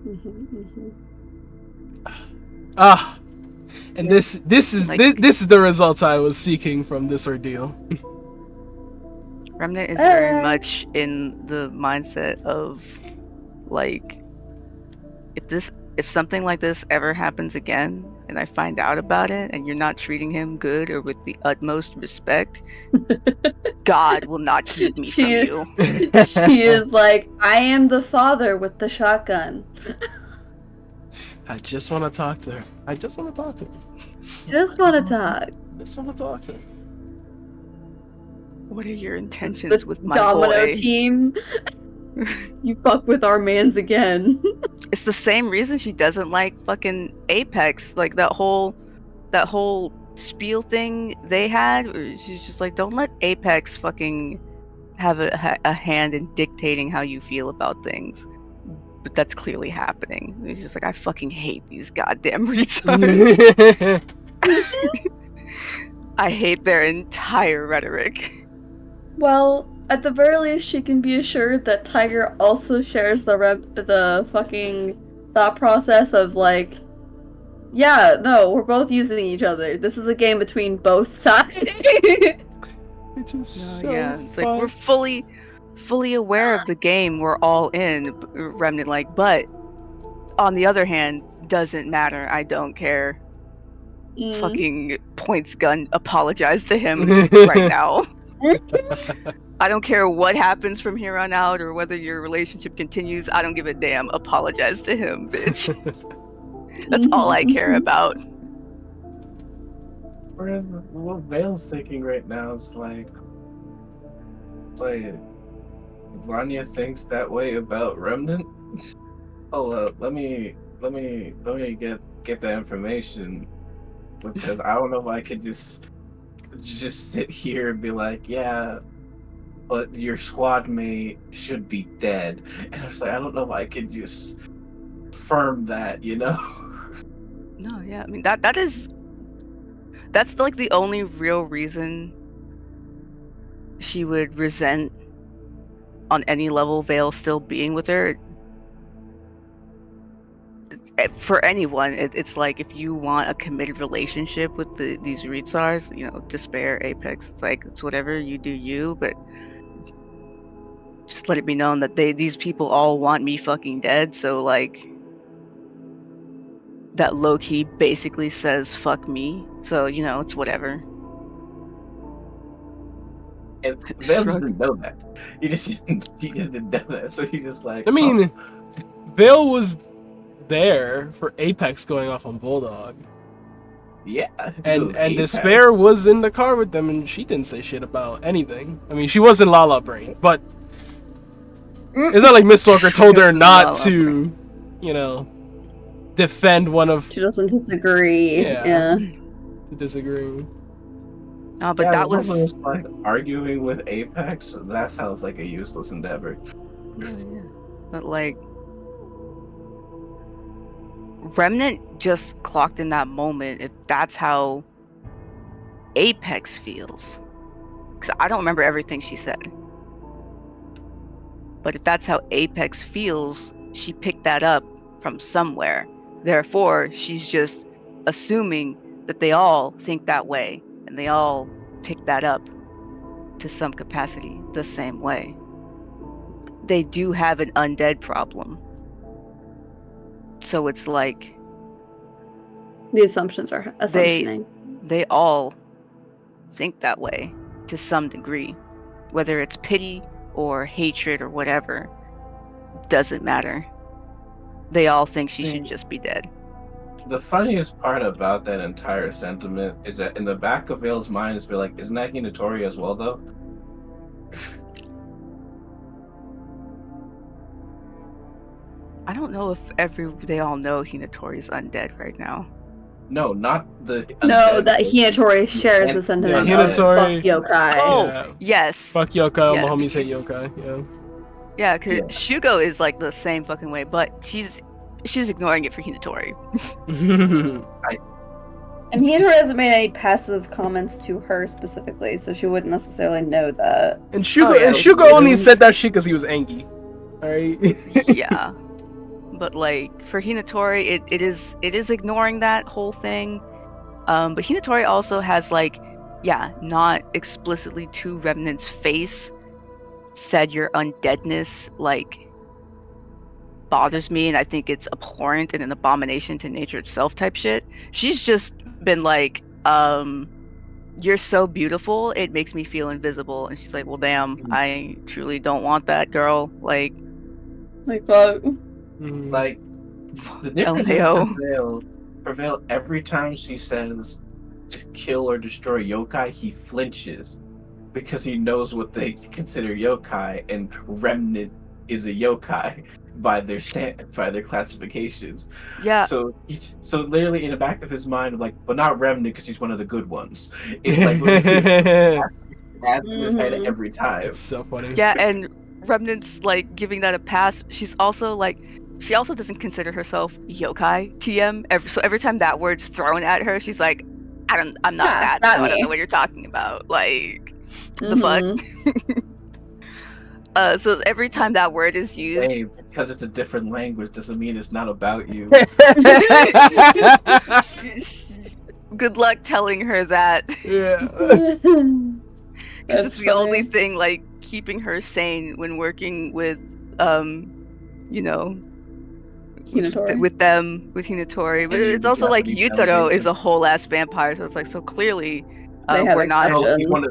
Mhm. Ah, and this is Like- this is the results I was seeking from this ordeal. Remnant is very much in the mindset of like if something like this ever happens again and I find out about it and you're not treating him good or with the utmost respect, God will not keep me from you. She is like, I am the father with the shotgun. I just want to talk to her. I just want to talk to her. Just want to talk. Just want to talk to her. What are your intentions The with my Domino boy? team. You fuck with our mans again. It's the same reason she doesn't like fucking Apex. Like that whole spiel thing they had. Where she's just like, don't let Apex fucking have a hand in dictating how you feel about things. But that's clearly happening. It's just like, I fucking hate these goddamn retards. I hate their entire rhetoric. Well, at the very least, she can be assured that Tiger also shares the fucking thought process of like, yeah, no, we're both using each other. This is a game between both sides. Which is so Yeah, it's like we're fucked. fully aware of the game. We're all in, Remnant. Like, but on the other hand, doesn't matter. I don't care. Fucking points gun. Apologize to him right now. I don't care what happens from here on out or whether your relationship continues. I don't give a damn. Apologize to him, bitch. That's all I care about. Whereas what Vale's thinking right now is like Rania thinks that way about Remnant. Oh, let me get that information because I don't know if I could just sit here and be like, yeah, but your squad mate should be dead. And I was like, I don't know if I could just affirm that, you know? No, yeah. I mean that's like the only real reason she would resent on any level Vale still being with her. For anyone, it's like if you want a committed relationship with these Readsars, Despair, Apex, it's like it's whatever you do you, but just let it be known that these people all want me fucking dead, so like that low key basically says fuck me. So, it's whatever. And Vale just didn't know that. He just didn't know that. So he just like I mean, Vale was there for Apex going off on Bulldog. yeah. And Apex. Despair was in the car with them, and she didn't say shit about anything. I mean, she was in Lala Brain, but it's not like Mistwalker told her not to, defend one of. She doesn't disagree. Yeah. Disagree. Oh, but that was like arguing with Apex. That sounds like a useless endeavor. Yeah. But like Remnant just clocked in that moment if that's how Apex feels. Because I don't remember everything she said. But if that's how Apex feels, she picked that up from somewhere. Therefore, she's just assuming that they all think that way. And they all pick that up to some capacity the same way. They do have an undead problem. So it's like the assumptions are assumptioning. They all think that way to some degree. Whether it's pity or hatred or whatever, doesn't matter. They all think she should just be dead. The funniest part about that entire sentiment is that in the back of Vale's mind, it's been like, isn't that Hinatori as well, though? I don't know if they all know Hinatori's undead right now. No, not the undead. No, that Hinatori shares the sentiment of fuck yokai. Oh, yes. Fuck yokai, all my homies hate yokai, yeah. Yeah, because Shugo is like the same fucking way, but she's ignoring it for Hinatori. And Hinatori hasn't made any passive comments to her specifically, so she wouldn't necessarily know that. And Shugo only said that shit because he was angry. Alright? Yeah. But like for Hinatori, it is ignoring that whole thing. But Hinatori also has like, not explicitly to Remnant's face said your undeadness like bothers me, and I think it's abhorrent and an abomination to nature itself type shit. She's just been like, you're so beautiful, it makes me feel invisible. And she's like, well, damn, I truly don't want that, girl. Like what? Like, the difference for Vale, every time she says to kill or destroy yokai, he flinches because he knows what they consider yokai, and Remnant is a yokai by their classifications. Yeah. So literally in the back of his mind, like, but not Remnant because he's one of the good ones. It's like his head every time. It's so funny. Yeah, and Remnant's like giving that a pass. She's also like, she also doesn't consider herself yokai TM. So every time that word's thrown at her, she's like, I'm not that. So I don't know what you're talking about. Like, the fuck. So every time that word is used, hey, because it's a different language doesn't mean it's not about you. Good luck telling her that. Yeah. Because it's the only thing like keeping her sane when working with Hinatori. with Hinatori. But it's also like Yutaro is a whole ass vampire, so it's like, so clearly we're not.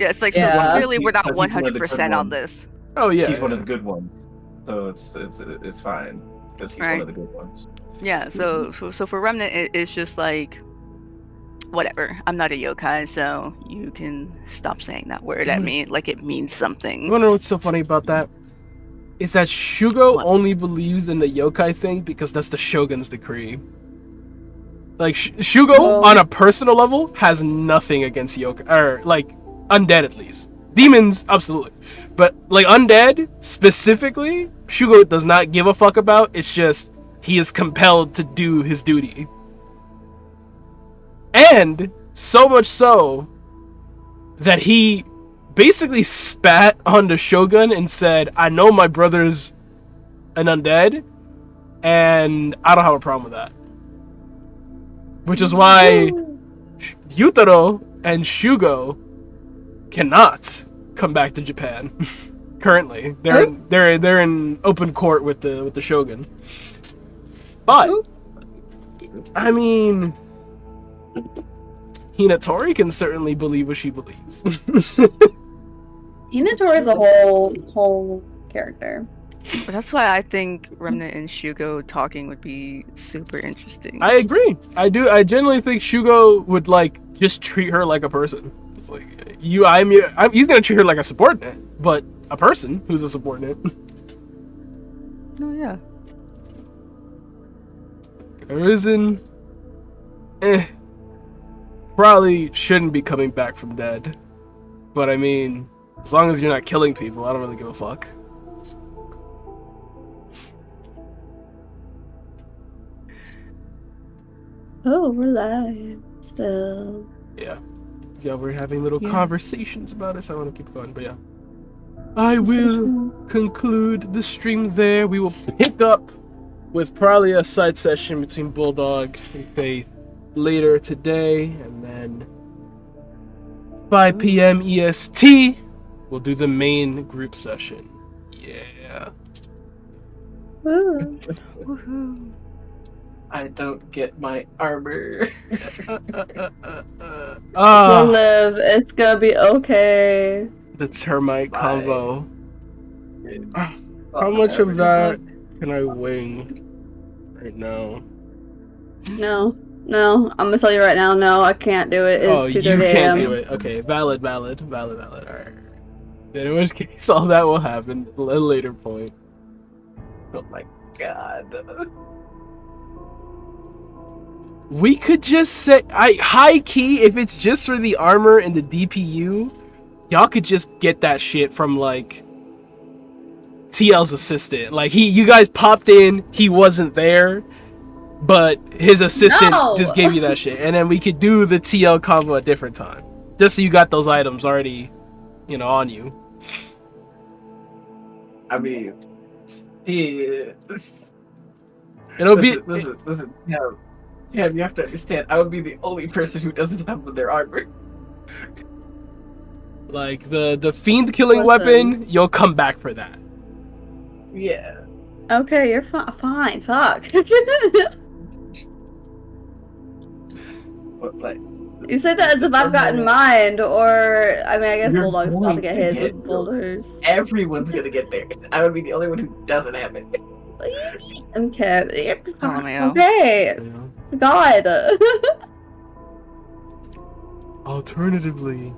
It's like, so clearly we're not 100% on this. Oh yeah, he's one of the good ones, so it's fine because he's one of the good ones. Yeah, so for Remnant, it's just like, whatever. I'm not a yokai, so you can stop saying that word at me like it means something. You wanna know what's so funny about that? Is that Shugo only believes in the yokai thing because that's the Shogun's decree. Like Shugo, on a personal level, has nothing against yokai, or like undead at least. Demons, absolutely. But like undead, specifically, Shugo does not give a fuck about. It's just he is compelled to do his duty. And so much so that he basically spat on the Shogun and said, I know my brother's an undead, and I don't have a problem with that. Which is why Yutaro and Shugo cannot come back to Japan. Currently, they're in open court with the Shogun. But I mean, Hinatori can certainly believe what she believes. Hinatori is a whole character. But that's why I think Remnant and Shugo talking would be super interesting. I agree. I do. I genuinely think Shugo would like just treat her like a person. It's like he's gonna treat her like a subordinate, but a person who's a subordinate. Oh yeah. Arisen, probably shouldn't be coming back from dead. But I mean, as long as you're not killing people, I don't really give a fuck. Oh, we're live still. Yeah, we're having little conversations about it, so I want to keep going. But yeah, I will conclude the stream there. We will pick up with probably a side session between Bulldog and Faith later today, and then 5 p.m. EST, we'll do the main group session. Yeah. Woo. Woohoo. I don't get my armor. We'll live. It's gonna be okay. The termite Bye. combo. How much of that can I wing right now? No, I'm gonna tell you right now. No, I can't do it. It's You 2:30 can't a.m. do it. Okay, valid. Alright. Then in which case, all that will happen at a later point. Oh my god. We could just say, high key, if it's just for the armor and the DPU, y'all could just get that shit from like TL's assistant. Like you guys popped in, he wasn't there, but his assistant just gave you that shit, and then we could do the TL combo a different time, just so you got those items already, on you. I mean, yeah. It'll be. Listen. Yeah, you have to understand. I would be the only person who doesn't have their armor. Like the fiend killing weapon, you'll come back for that. Yeah. Okay, you're fine. Fuck. But like, You say that as if I've gotten mine, or I mean, I guess You're Bulldog's about to get going his to with get boulders. everyone's gonna get theirs. I would be the only one who doesn't have it. Okay. Romeo. Okay. God. Alternatively,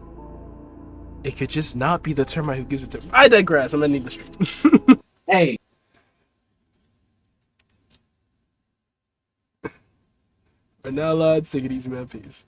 it could just not be the termite who gives it to. I digress. I'm gonna need the stream. Hey. But now, lads, take it easy, man. Peace.